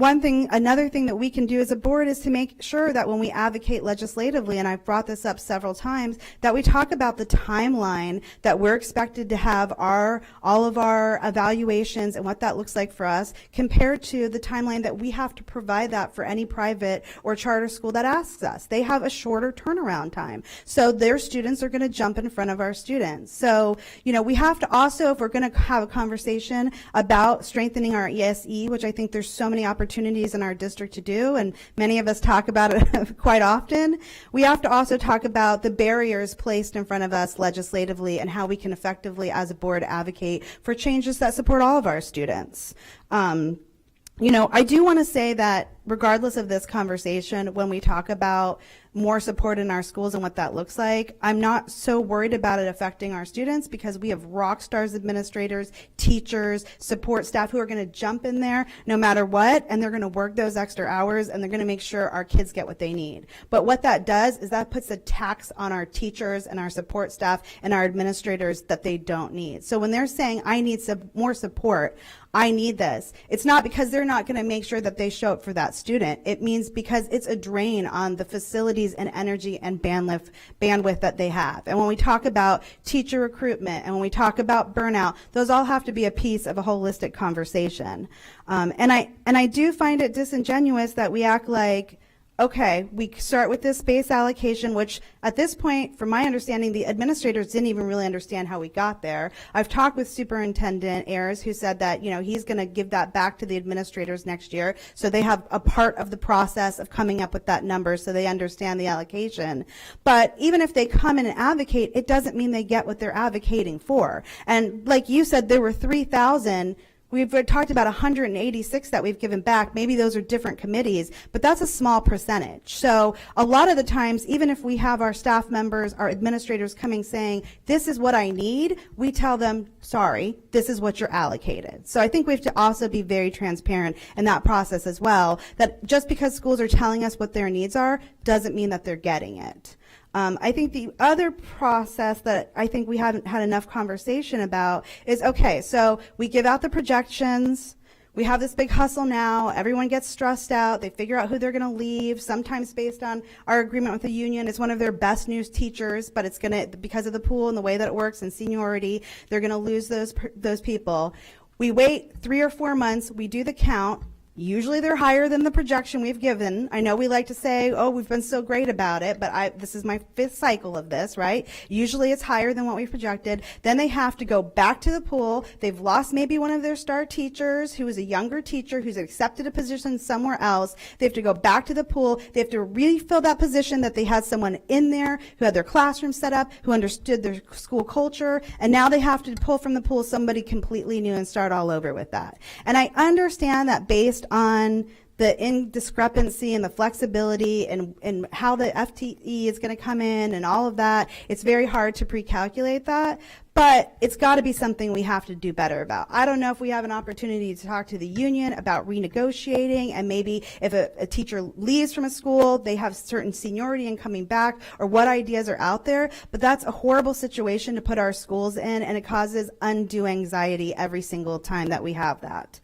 Another thing that we can do as a board is to make sure that when we advocate legislatively, and I've brought this up several times, that we talk about the timeline that we're expected to have all of our evaluations and what that looks like for us compared to the timeline that we have to provide that for any private or charter school that asks us. They have a shorter turnaround time. So their students are going to jump in front of our students. So, we have to also, if we're going to have a conversation about strengthening our ESE, which I think there's so many opportunities in our district to do, and many of us talk about it quite often, we have to also talk about the barriers placed in front of us legislatively and how we can effectively, as a board, advocate for changes that support all of our students. I do want to say that regardless of this conversation, when we talk about more support in our schools and what that looks like, I'm not so worried about it affecting our students because we have rock stars administrators, teachers, support staff who are going to jump in there no matter what, and they're going to work those extra hours, and they're going to make sure our kids get what they need. But what that does is that puts a tax on our teachers and our support staff and our administrators that they don't need. So when they're saying, I need some more support, I need this, it's not because they're not going to make sure that they show up for that student. It means because it's a drain on the facilities and energy and bandwidth that they have. And when we talk about teacher recruitment and when we talk about burnout, those all have to be a piece of a holistic conversation. And I do find it disingenuous that we act like, okay, we start with this space allocation, which at this point, from my understanding, the administrators didn't even really understand how we got there. I've talked with Superintendent Ayers, who said that, he's going to give that back to the administrators next year, so they have a part of the process of coming up with that number so they understand the allocation. But even if they come in and advocate, it doesn't mean they get what they're advocating for. And like you said, there were 3,000. We've talked about 186 that we've given back. Maybe those are different committees, but that's a small percentage. So a lot of the times, even if we have our staff members, our administrators coming saying, this is what I need, we tell them, sorry, this is what you're allocated. So I think we have to also be very transparent in that process as well, that just because schools are telling us what their needs are doesn't mean that they're getting it. I think the other process that I think we haven't had enough conversation about is, okay, so we give out the projections, we have this big hustle now, everyone gets stressed out, they figure out who they're going to leave, sometimes based on our agreement with the union. It's one of their best news teachers, but it's going to, because of the pool and the way that it works and seniority, they're going to lose those people. We wait 3 or 4 months, we do the count. Usually they're higher than the projection we've given. I know we like to say, oh, we've been so great about it, but this is my 5th cycle of this, right? Usually it's higher than what we've projected. Then they have to go back to the pool. They've lost maybe one of their star teachers who is a younger teacher who's accepted a position somewhere else. They have to go back to the pool. They have to refill that position that they had someone in there who had their classroom set up, who understood their school culture, and now they have to pull from the pool somebody completely new and start all over with that. And I understand that based on the indiscrepancy and the flexibility and how the FTE is going to come in and all of that, it's very hard to pre-calculate that, but it's got to be something we have to do better about. I don't know if we have an opportunity to talk to the union about renegotiating, and maybe if a teacher leaves from a school, they have certain seniority in coming back, or what ideas are out there, but that's a horrible situation to put our schools in, and it causes undue anxiety every single time that we have that.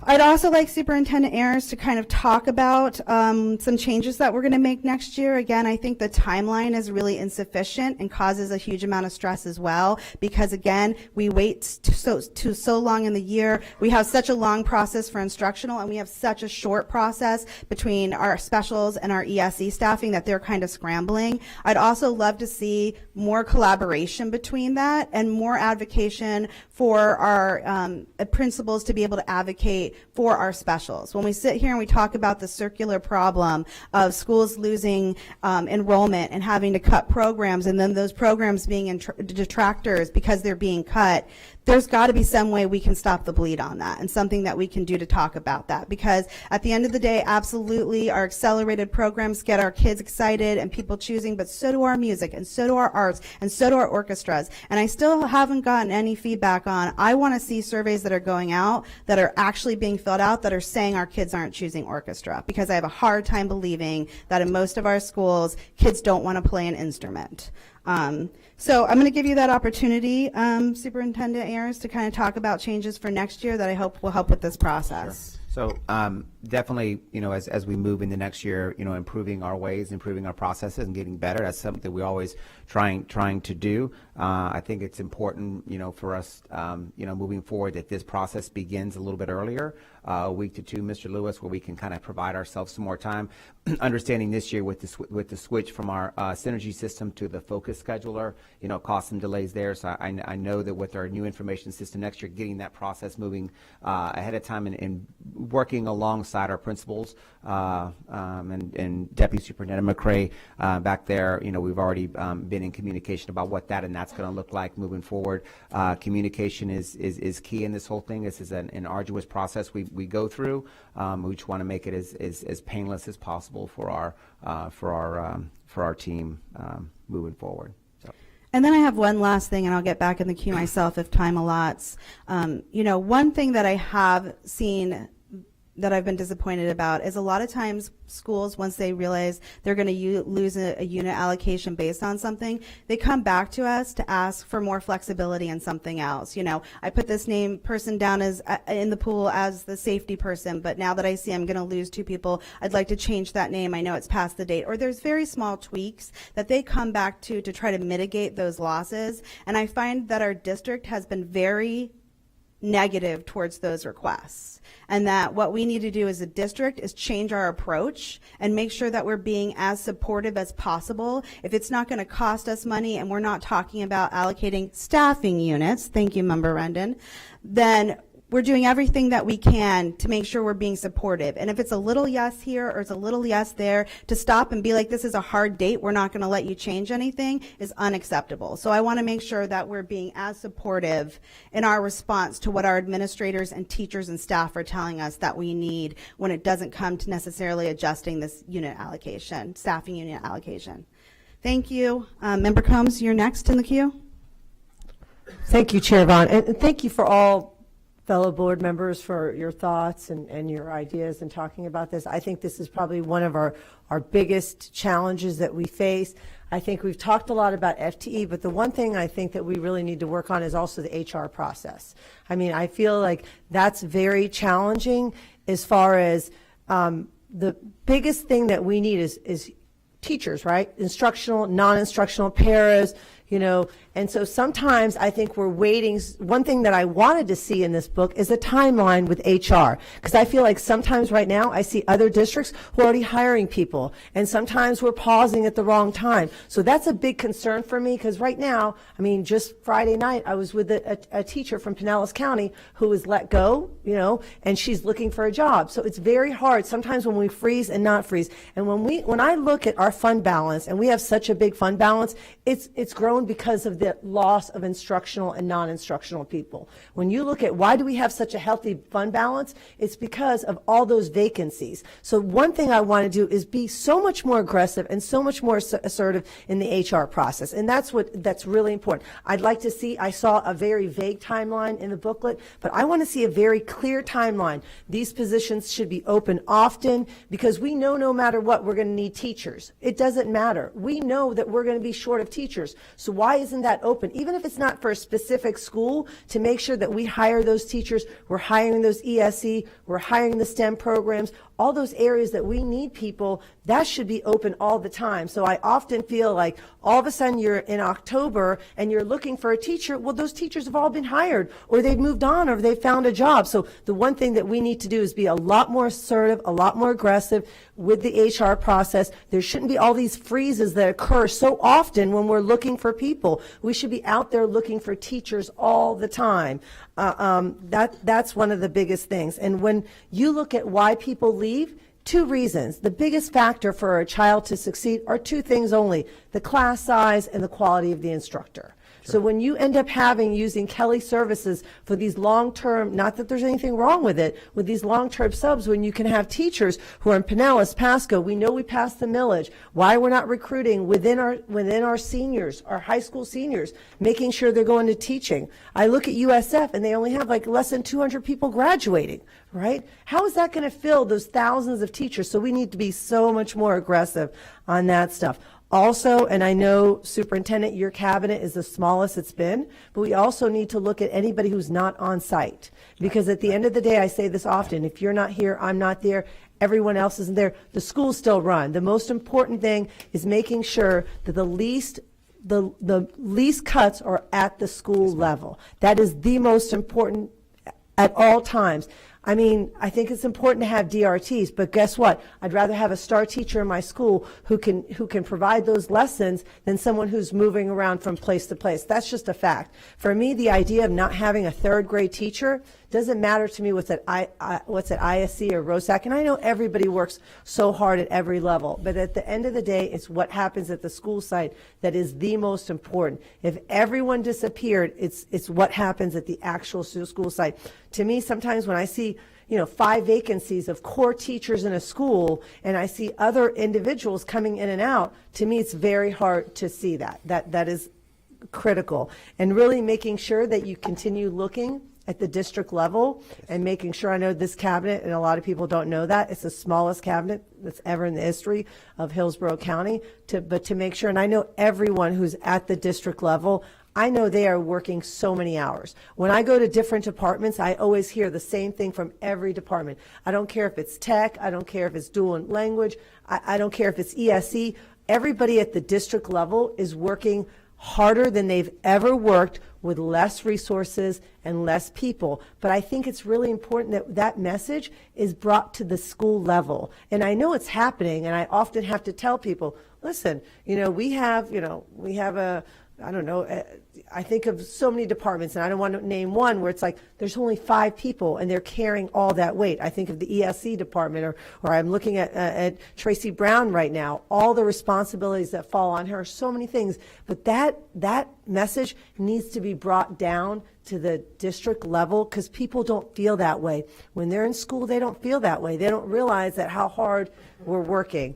I'd also like Superintendent Ayers to kind of talk about some changes that we're going to make next year. Again, I think the timeline is really insufficient and causes a huge amount of stress as well, because again, we wait so long in the year. We have such a long process for instructional, and we have such a short process between our specials and our ESE staffing that they're kind of scrambling. I'd also love to see more collaboration between that and more advocation for our principals to be able to advocate for our specials. When we sit here and we talk about the circular problem of schools losing enrollment and having to cut programs, and then those programs being detractors because they're being cut, there's got to be some way we can stop the bleed on that, and something that we can do to talk about that. Because at the end of the day, absolutely, our accelerated programs get our kids excited and people choosing, but so do our music, and so do our arts, and so do our orchestras. And I still haven't gotten any feedback on, I want to see surveys that are going out that are actually being filled out that are saying our kids aren't choosing orchestra, because I have a hard time believing that in most of our schools, kids don't want to play an instrument. So I'm going to give you that opportunity, Superintendent Ayers, to kind of talk about changes for next year that I hope will help with this process. So definitely, as we move into next year, improving our ways, improving our processes, and getting better. That's something that we always trying to do. I think it's important, for us, moving forward, that this process begins a little bit earlier, a week to two, Mr. Lewis, where we can kind of provide ourselves some more time. Understanding this year with the switch from our Synergy system to the Focus scheduler, caused some delays there. So I know that with our new information system next year, getting that process moving ahead of time and working alongside our principals and Deputy Superintendent McCray back there, we've already been in communication about what that's going to look like moving forward. Communication is key in this whole thing. This is an arduous process we go through. We just want to make it as painless as possible for our team moving forward. So. And then I have one last thing, and I'll get back in the queue myself if time allots. One thing that I have seen that I've been disappointed about is a lot of times schools, once they realize they're going to lose a unit allocation based on something, they come back to us to ask for more flexibility in something else. I put this person down as in the pool as the safety person, but now that I see I'm going to lose two people, I'd like to change that name. I know it's past the date. Or there's very small tweaks that they come back to try to mitigate those losses. And I find that our district has been very negative towards those requests, and that what we need to do as a district is change our approach and make sure that we're being as supportive as possible. If it's not going to cost us money, and we're not talking about allocating staffing units, thank you, Member Rendon, then we're doing everything that we can to make sure we're being supportive. And if it's a little yes here or it's a little yes there, to stop and be like, this is a hard date, we're not going to let you change anything, is unacceptable. So I want to make sure that we're being as supportive in our response to what our administrators and teachers and staff are telling us that we need when it doesn't come to necessarily adjusting this unit allocation, staffing unit allocation. Thank you. Member Combs, you're next in the queue. Thank you, Chair Vaughn, and thank you for all fellow board members for your thoughts and your ideas in talking about this. I think this is probably one of our biggest challenges that we face. I think we've talked a lot about FTE, but the one thing I think that we really need to work on is also the HR process. I mean, I feel like that's very challenging as far as the biggest thing that we need is teachers, right? Instructional, non-instructional, paras, and so sometimes I think we're waiting. One thing that I wanted to see in this book is a timeline with HR, because I feel like sometimes right now I see other districts who are already hiring people, and sometimes we're pausing at the wrong time. So that's a big concern for me, because right now, I mean, just Friday night I was with a teacher from Pinellas County who was let go, and she's looking for a job. So it's very hard sometimes when we freeze and not freeze. And when I look at our fund balance, and we have such a big fund balance, it's grown because of the loss of instructional and non-instructional people. When you look at why do we have such a healthy fund balance, it's because of all those vacancies. So one thing I want to do is be so much more aggressive and so much more assertive in the HR process, and that's really important. I'd like to see, I saw a very vague timeline in the booklet, but I want to see a very clear timeline. These positions should be open often, because we know no matter what we're going to need teachers. It doesn't matter. We know that we're going to be short of teachers. So So why isn't that open? Even if it's not for a specific school, to make sure that we hire those teachers, we're hiring those ESE, we're hiring the STEM programs, all those areas that we need people, that should be open all the time. So I often feel like all of a sudden you're in October and you're looking for a teacher. Well, those teachers have all been hired, or they've moved on, or they've found a job. So the one thing that we need to do is be a lot more assertive, a lot more aggressive with the HR process. There shouldn't be all these freezes that occur so often when we're looking for people. We should be out there looking for teachers all the time. That's one of the biggest things. And when you look at why people leave, two reasons. The biggest factor for a child to succeed are two things only: the class size and the quality of the instructor. So when you end up using Kelly Services for these long-term, not that there's anything wrong with it, with these long-term subs, when you can have teachers who are in Pinellas, Pasco, we know we passed the millage, why we're not recruiting within our seniors, our high school seniors, making sure they're going to teaching. I look at USF and they only have like less than 200 people graduating, right? How is that going to fill those thousands of teachers? So we need to be so much more aggressive on that stuff. Also, and I know, Superintendent, your cabinet is the smallest it's been, but we also need to look at anybody who's not on site. Because at the end of the day, I say this often, if you're not here, I'm not there, everyone else isn't there, the schools still run. The most important thing is making sure that the least cuts are at the school level. That is the most important at all times. I mean, I think it's important to have DRTs, but guess what? I'd rather have a star teacher in my school who can provide those lessons than someone who's moving around from place to place. That's just a fact. For me, the idea of not having a third grade teacher doesn't matter to me what's at ISC or ROSAC, and I know everybody works so hard at every level, but at the end of the day, it's what happens at the school site that is the most important. If everyone disappeared, it's what happens at the actual school site. To me, sometimes when I see 5 vacancies of core teachers in a school, and I see other individuals coming in and out, to me it's very hard to see that. That is critical. And really making sure that you continue looking at the district level and making sure, I know this cabinet, and a lot of people don't know that, it's the smallest cabinet that's ever in the history of Hillsborough County, but to make sure, and I know everyone who's at the district level, I know they are working so many hours. When I go to different departments, I always hear the same thing from every department. I don't care if it's tech, I don't care if it's dual language, I don't care if it's ESE. Everybody at the district level is working harder than they've ever worked with less resources and less people. But I think it's really important that that message is brought to the school level. And I know it's happening, and I often have to tell people, listen, we have I don't know, I think of so many departments, and I don't want to name one where it's like there's only 5 people and they're carrying all that weight. I think of the ESC department, or I'm looking at Tracy Brown right now, all the responsibilities that fall on her, so many things. But that message needs to be brought down to the district level, because people don't feel that way. When they're in school, they don't feel that way. They don't realize that how hard we're working.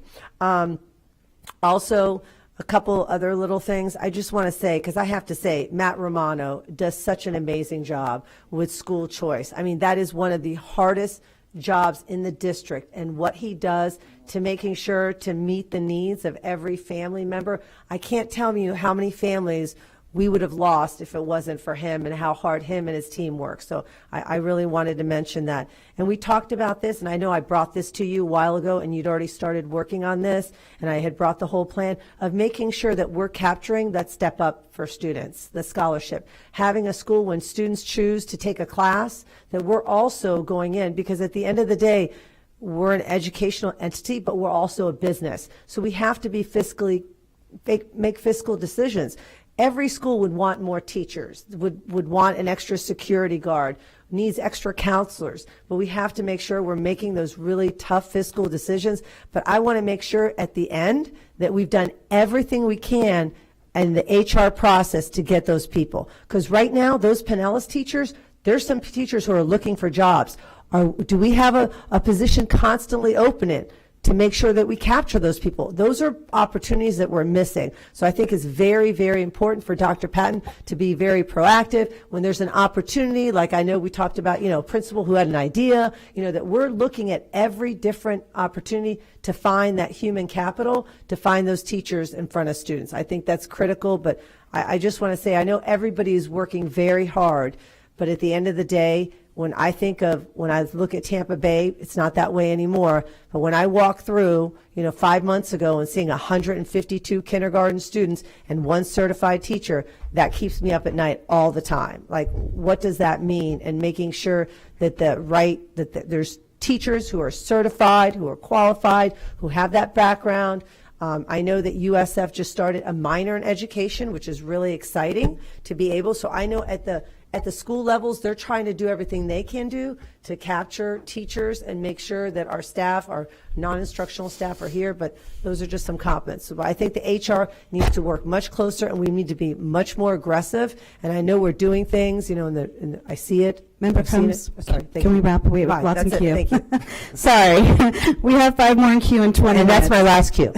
Also, a couple other little things I just want to say, because I have to say, Matt Romano does such an amazing job with school choice. I mean, that is one of the hardest jobs in the district, and what he does to making sure to meet the needs of every family member. I can't tell you how many families we would have lost if it wasn't for him, and how hard him and his team work. So I really wanted to mention that. And we talked about this, and I know I brought this to you a while ago, and you'd already started working on this, and I had brought the whole plan of making sure that we're capturing that step up for students, the scholarship. Having a school when students choose to take a class, that we're also going in, because at the end of the day, we're an educational entity, but we're also a business. So we have to be make fiscal decisions. Every school would want more teachers, would want an extra security guard, needs extra counselors, but we have to make sure we're making those really tough fiscal decisions. But I want to make sure at the end that we've done everything we can in the HR process to get those people. Because right now, those Pinellas teachers, there's some teachers who are looking for jobs. Do we have a position constantly open? to make sure that we capture those people. Those are opportunities that we're missing. So I think it's very, very important for Dr. Patton to be very proactive when there's an opportunity, like I know we talked about, a principal who had an idea, that we're looking at every different opportunity to find that human capital, to find those teachers in front of students. I think that's critical, but I just want to say, I know everybody is working very hard, but at the end of the day, when I look at Tampa Bay, it's not that way anymore. But when I walk through, 5 months ago and seeing 152 kindergarten students and 1 certified teacher, that keeps me up at night all the time. Like, what does that mean? And making sure that there's teachers who are certified, who are qualified, who have that background. I know that USF just started a minor in education, which is really exciting to be able. So I know at the school levels, they're trying to do everything they can do to capture teachers and make sure that our staff, our non-instructional staff are here, but those are just some comments. So I think the HR needs to work much closer, and we need to be much more aggressive. And I know we're doing things, I see it. Member I've seen Combs, it. Sorry, thank can you. we wrap? We have Bye. lots in That's it. queue. Thank you. Sorry. We have 5 more in queue in 20 And minutes. that's my last cue.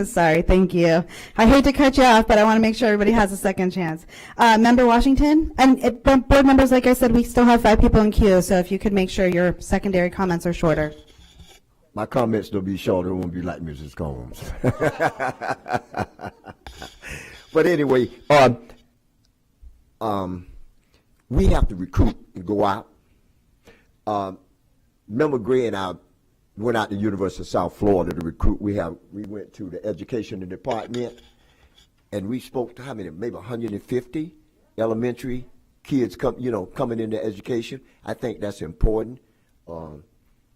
Sorry, thank you. I hate to cut you off, but I want to make sure everybody has a second chance. Member Washington, and board members, like I said, we still have 5 people in queue, so if you could make sure your secondary comments are shorter. My comments will be shorter, it won't be like Mrs. Combs. But anyway, we have to recruit and go out. Member Gray and I went out to the University of South Florida to recruit. We went to the education department, and we spoke to maybe 150 elementary kids coming into education. I think that's important.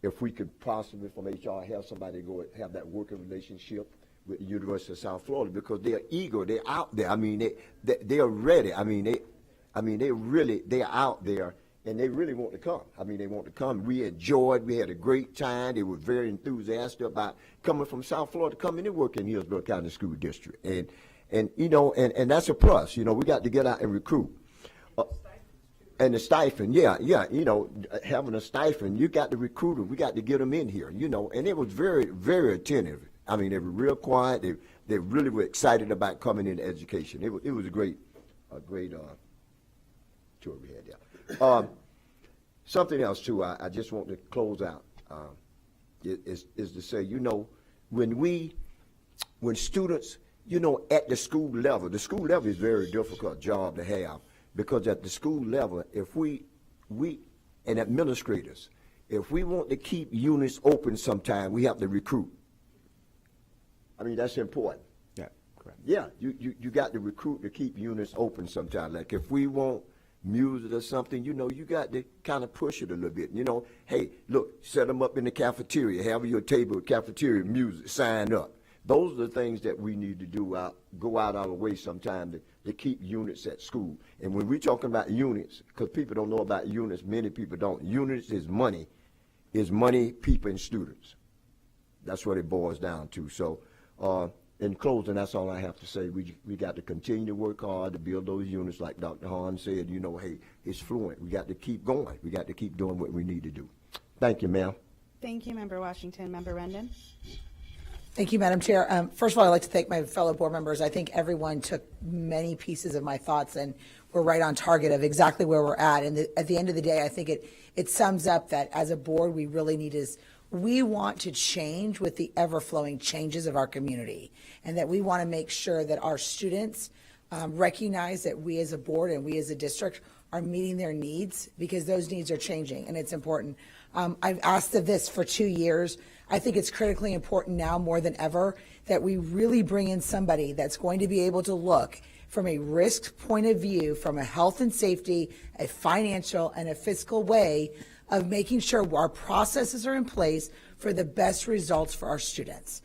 If we could possibly from HR have somebody go have that working relationship with the University of South Florida, because they're eager, they're out there. I mean, they are ready. They're out there, and they really want to come. They want to come. We had a great time. They were very enthusiastic about coming from South Florida, coming and working in Hillsborough County School District, and that's a plus. We got to get out and recruit. And the stipend, having a stipend, you got to recruit them. We got to get them in here, and it was very, very attentive. They were real quiet. They really were excited about coming into education. It was a great tour we had there. Something else too, I just want to close out, is to say, when students, at the school level is a very difficult job to have. Because at the school level, if we and administrators, if we want to keep units open sometime, we have to recruit. That's important. Yeah, correct. Yeah, you got to recruit to keep units open sometime. Like if we want music or something, you got to kind of push it a little bit. Hey, look, set them up in the cafeteria, have your table, cafeteria, music, sign up. Those are the things that we need to do go out our way sometime to keep units at school. And when we're talking about units, because people don't know about units, many people don't. Units is money, people, and students. That's what it boils down to. So in closing, that's all I have to say. We got to continue to work hard to build those units. Like Dr. Hahn said, hey, it's fluent. We got to keep going. We got to keep doing what we need to do. Thank you, ma'am. Thank you, Member Washington. Member Rendon? Thank you, Madam Chair. First of all, I'd like to thank my fellow board members. I think everyone took many pieces of my thoughts, and we're right on target of exactly where we're at. And at the end of the day, I think it sums up that as a board, we really need we want to change with the ever-flowing changes of our community, and that we want to make sure that our students recognize that we as a board and we as a district are meeting their needs, because those needs are changing, and it's important. I've asked of this for 2 years. I think it's critically important now more than ever that we really bring in somebody that's going to be able to look from a risk point of view, from a health and safety, a financial, and a fiscal way of making sure our processes are in place for the best results for our students.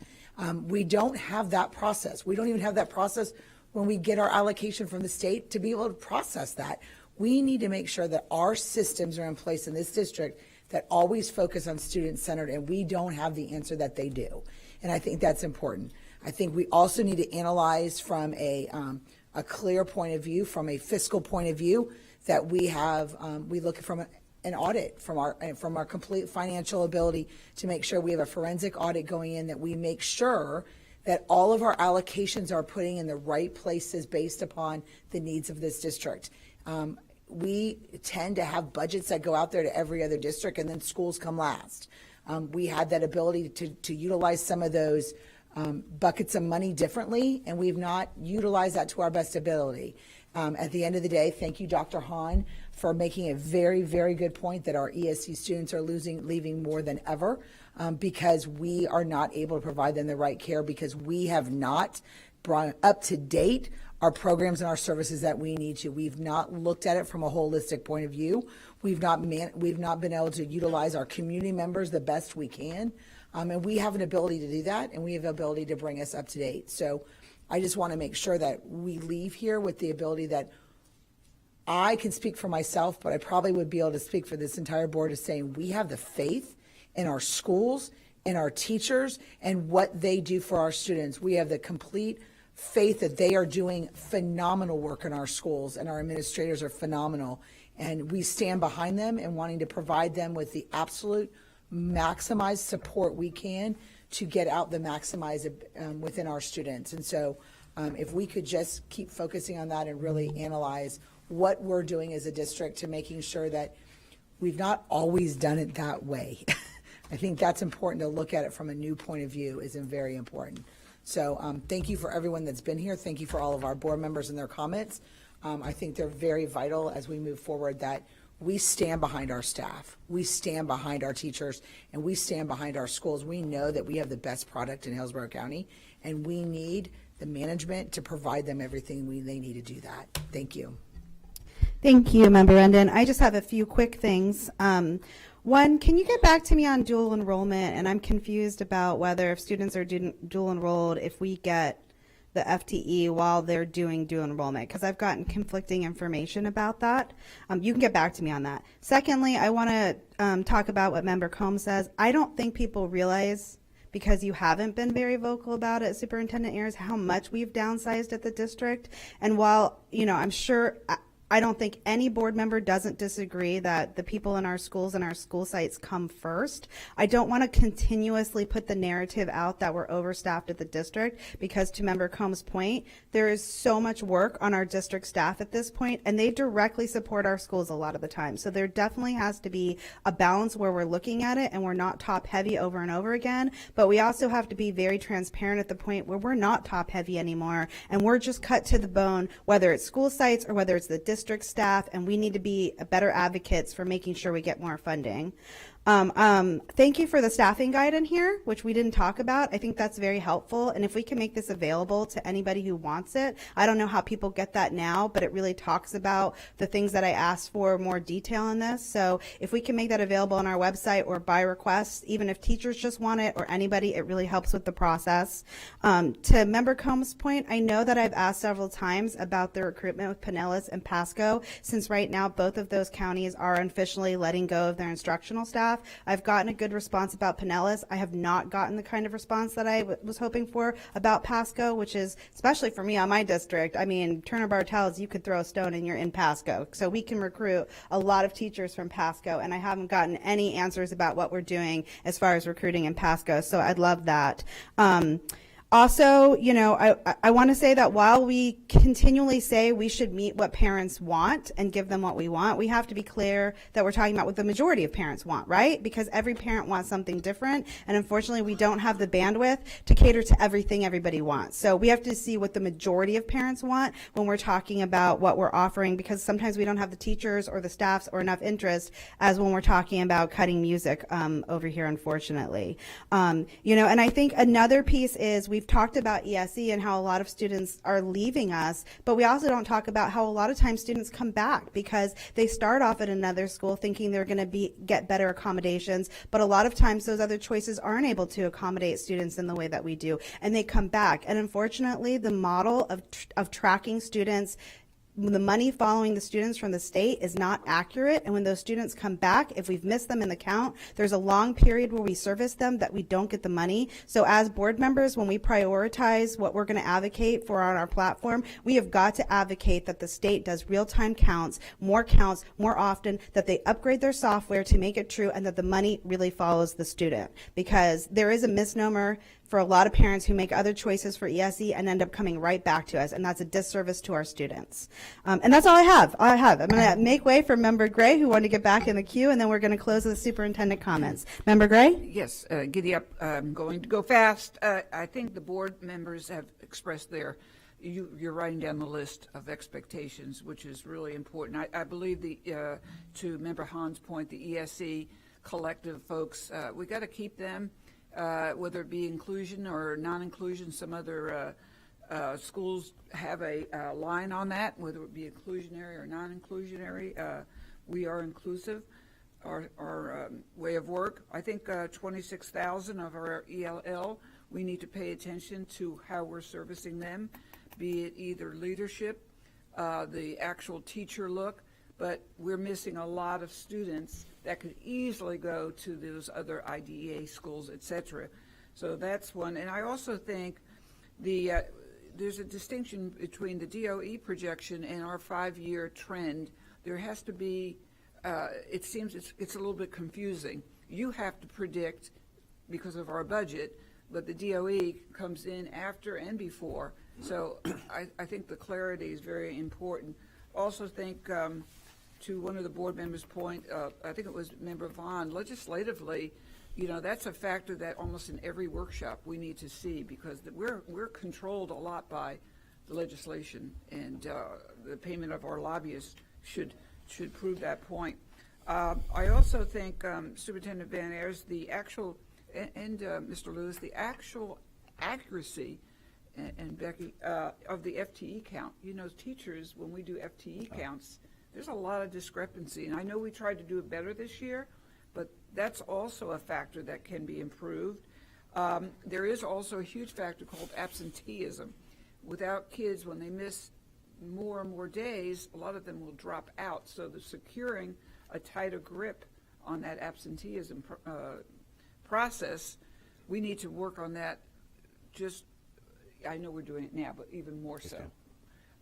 We don't have that process. We don't even have that process when we get our allocation from the state to be able to process that. We need to make sure that our systems are in place in this district that always focus on student-centered, and we don't have the answer that they do. And I think that's important. I think we also need to analyze from a clear point of view, from a fiscal point of view, that we have, we look from an audit from our complete financial ability to make sure we have a forensic audit going in, that we make sure that all of our allocations are putting in the right places based upon the needs of this district. We tend to have budgets that go out there to every other district, and then schools come last. We had that ability to utilize some of those buckets of money differently, and we've not utilized that to our best ability. At the end of the day, thank you, Dr. Hahn, for making a very, very good point that our ESC students are leaving more than ever because we are not able to provide them the right care, because we have not brought up to date our programs and our services that we need to. We've not looked at it from a holistic point of view. We've not been able to utilize our community members the best we can. And we have an ability to do that, and we have the ability to bring us up to date. So I just want to make sure that we leave here with the ability that I can speak for myself, but I probably would be able to speak for this entire board, of saying we have the faith in our schools, in our teachers, and what they do for our students. We have the complete faith that they are doing phenomenal work in our schools, and our administrators are phenomenal. And we stand behind them and wanting to provide them with the absolute maximized support we can to get out the maximize within our students. And so if we could just keep focusing on that and really analyze what we're doing as a district to making sure that we've not always done it that way. I think that's important to look at it from a new point of view, is very important. So thank you for everyone that's been here. Thank you for all of our board members and their comments. I think they're very vital as we move forward, that we stand behind our staff, we stand behind our teachers, and we stand behind our schools. We know that we have the best product in Hillsborough County, and we need the management to provide them everything they need to do that. Thank you. Thank you, Member Rendon. I just have a few quick things. One, can you get back to me on dual enrollment? And I'm confused about whether, if students are dual enrolled, if we get the FTE while they're doing dual enrollment, because I've gotten conflicting information about that. You can get back to me on that. Secondly, I want to talk about what Member Combs says. I don't think people realize, because you haven't been very vocal about it, Superintendent Ayers, how much we've downsized at the district. And while, I'm sure, I don't think any board member doesn't disagree that the people in our schools and our school sites come first. I don't want to continuously put the narrative out that we're overstaffed at the district, because, to Member Combs' point, there is so much work on our district staff at this point, and they directly support our schools a lot of the time. So there definitely has to be a balance where we're looking at it and we're not top heavy over and over again, but we also have to be very transparent at the point where we're not top heavy anymore and we're just cut to the bone, whether it's school sites or whether it's the district staff, and we need to be better advocates for making sure we get more funding. Thank you for the staffing guide in here, which we didn't talk about. I think that's very helpful, and if we can make this available to anybody who wants it. I don't know how people get that now, but it really talks about the things that I asked for more detail on this. So if we can make that available on our website or by request, even if teachers just want it or anybody, it really helps with the process. To Member Combs' point, I know that I've asked several times about the recruitment with Pinellas and Pasco, since right now both of those counties are officially letting go of their instructional staff. I've gotten a good response about Pinellas. I have not gotten the kind of response that I was hoping for about Pasco, which is, especially for me on my district, I mean, Turner Bartels, you could throw a stone and you're in Pasco. So we can recruit a lot of teachers from Pasco, and I haven't gotten any answers about what we're doing as far as recruiting in Pasco. So I'd love that. Also, I want to say that while we continually say we should meet what parents want and give them what we want, we have to be clear that we're talking about what the majority of parents want, right? Because every parent wants something different, and unfortunately we don't have the bandwidth to cater to everything everybody wants. So we have to see what the majority of parents want when we're talking about what we're offering, because sometimes we don't have the teachers or the staffs or enough interest as when we're talking about cutting music over here, unfortunately. And I think another piece is we've talked about ESE and how a lot of students are leaving us, but we also don't talk about how a lot of times students come back because they start off at another school thinking they're going to get better accommodations, but a lot of times those other choices aren't able to accommodate students in the way that we do, and they come back. And unfortunately, the model of tracking students the money following the students from the state is not accurate. And when those students come back, if we've missed them in the count, there's a long period where we service them that we don't get the money. So as board members, when we prioritize what we're going to advocate for on our platform, we have got to advocate that the state does real-time counts more often, that they upgrade their software to make it true, and that the money really follows the student. Because there is a misnomer for a lot of parents who make other choices for ESE and end up coming right back to us, and that's a disservice to our students. And that's all I have. I'm going to make way for Member Gray, who wanted to get back in the queue, and then we're going to close with the superintendent comments. Member Gray? Yes, giddy up. I'm going to go fast. I think the board members have expressed you're writing down the list of expectations, which is really important. I believe to Member Hahn's point, the ESE collective folks, we got to keep them, whether it be inclusion or non-inclusion. Some other schools have a line on that, whether it be inclusionary or non-inclusionary. We are inclusive. Our way of work. I think 26,000 of our ELL, we need to pay attention to how we're servicing them, be it either leadership, the actual teacher look, but we're missing a lot of students that could easily go to those other IDEA schools, et cetera. So that's one. And I also think there's a distinction between the DOE projection and our 5-year trend. There has to be, it seems it's a little bit confusing. You have to predict because of our budget, but the DOE comes in after and before. So I think the clarity is very important. Also think, to one of the board members' point, I think it was Member Vaughn, legislatively, that's a factor that almost in every workshop we need to see, because we're controlled a lot by the legislation, and the payment of our lobbyists should prove that point. I also think, Superintendent Van Ayers, the actual, and Mr. Lewis, the actual accuracy, and Becky, of the FTE count. Teachers, when we do FTE counts, there's a lot of discrepancy, and I know we tried to do it better this year, but that's also a factor that can be improved. There is also a huge factor called absenteeism. Without kids, when they miss more and more days, a lot of them will drop out. So the securing a tighter grip on that absenteeism process, we need to work on that. I know we're doing it now, but even more so.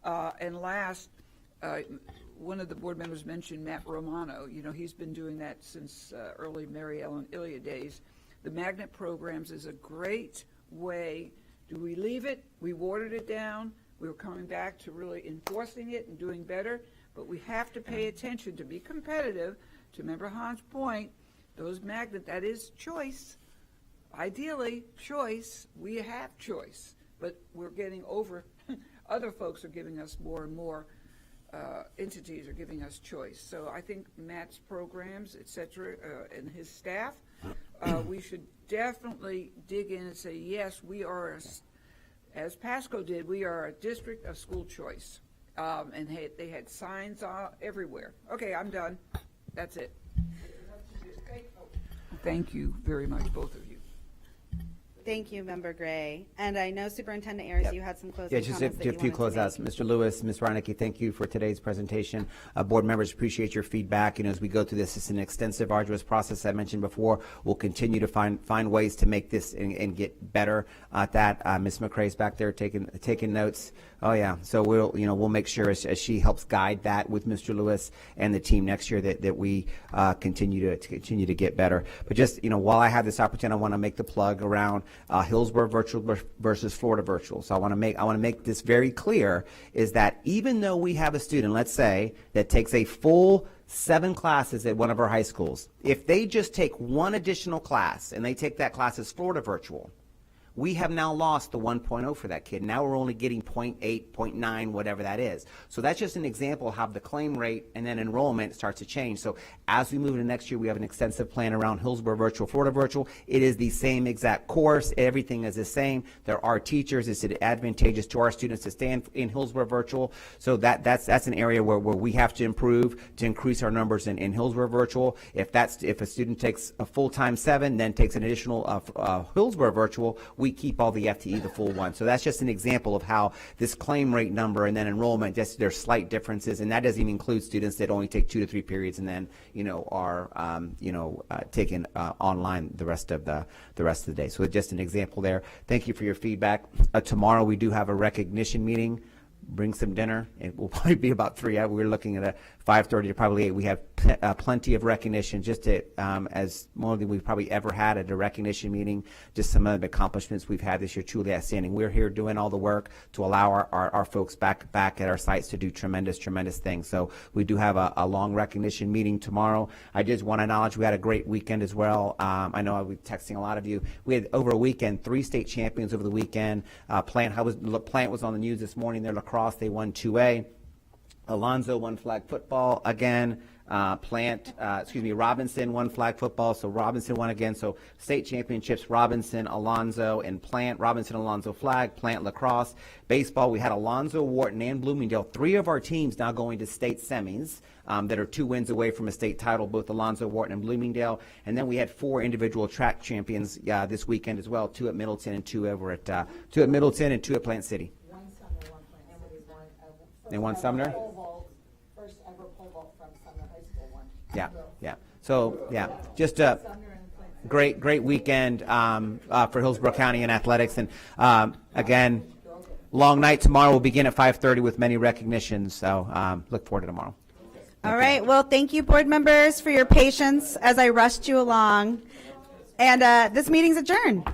And last, one of the board members mentioned Matt Romano. He's been doing that since early Mary Ellen Ilya days. The magnet programs is a great way. Do we leave it? We watered it down. We were coming back to really enforcing it and doing better, but we have to pay attention to be competitive. To Member Hahn's point, those magnet, that is choice. Ideally, choice. We have choice, but we're getting over. Other folks are giving us more and more. Entities are giving us choice. So I think Matt's programs, et cetera, and his staff, we should definitely dig in and say, yes, we are, as Pasco did, we are a district of school choice. And they had signs everywhere. Okay, I'm done. That's it. Thank you very much, both of you. Thank you, Member Gray. And I know Superintendent Ayers, you had some closing Yeah, just comments a few closeouts. Mr. Lewis, Ms. Reinecke, thank you for today's presentation. Board members appreciate your feedback. As we go through this, it's an extensive, arduous process. I mentioned before, we'll continue to find ways to make this and get better at that. Ms. McCrae's back there taking notes. Oh yeah, so we'll make sure as she helps guide that with Mr. Lewis and the team next year that we continue to get better. But just while I have this opportunity, I want to make the plug around Hillsborough virtual versus Florida virtual. So I want to make this very clear, is that even though we have a student, let's say, that takes a full 7 classes at one of our high schools, if they just take one additional class and they take that class as Florida virtual, we have now lost the 1.0 for that kid. Now we're only getting 0.8, 0.9, whatever that is. So that's just an example of how the claim rate and then enrollment starts to change. So as we move into next year, we have an extensive plan around Hillsborough virtual, Florida virtual. It is the same exact course. Everything is the same. There are teachers. It's advantageous to our students to stay in Hillsborough virtual. So that's an area where we have to improve to increase our numbers in Hillsborough virtual. If a student takes a full-time 7, then takes an additional Hillsborough virtual, we we keep all the FTE, the full one. So that's just an example of how this claim rate number and then enrollment, just there's slight differences, and that doesn't even include students that only take 2 to 3 periods and then, are, taken online the rest of the day. So just an example there. Thank you for your feedback. Tomorrow we do have a recognition meeting. Bring some dinner. It will probably be about 3 hours. We're looking at a 5:30 to probably 8. We have plenty of recognition, just to, as more than we've probably ever had at a recognition meeting. Just some of the accomplishments we've had this year, truly outstanding. We're here doing all the work to allow our folks back at our sites to do tremendous things. So we do have a long recognition meeting tomorrow. I just want to acknowledge we had a great weekend as well. I know I was texting a lot of you. We had over a weekend 3 state champions over the weekend. Plant was on the news this morning. Their lacrosse, they won 2A. Alonzo won flag football again. Robinson won flag football, so Robinson won again. So state championships, Robinson, Alonzo, and Plant. Robinson, Alonzo flag, Plant lacrosse. Baseball, we had Alonzo, Wharton, and Bloomingdale. 3 of our teams now going to state semis that are 2 wins away from a state title, both Alonzo, Wharton, and Bloomingdale. And then we had 4 individual track champions this weekend as well, 2 at Middleton and 2 over at 2 at Middleton and 2 at Plant City. And one Sumner? First ever pole vault from Sumner High School one. Yeah. So, just a great weekend for Hillsborough County in athletics. And again, long night tomorrow. We'll begin at 5:30 with many recognitions. So look forward to tomorrow. All right. Well, thank you, board members, for your patience as I rushed you along. And this meeting's adjourned.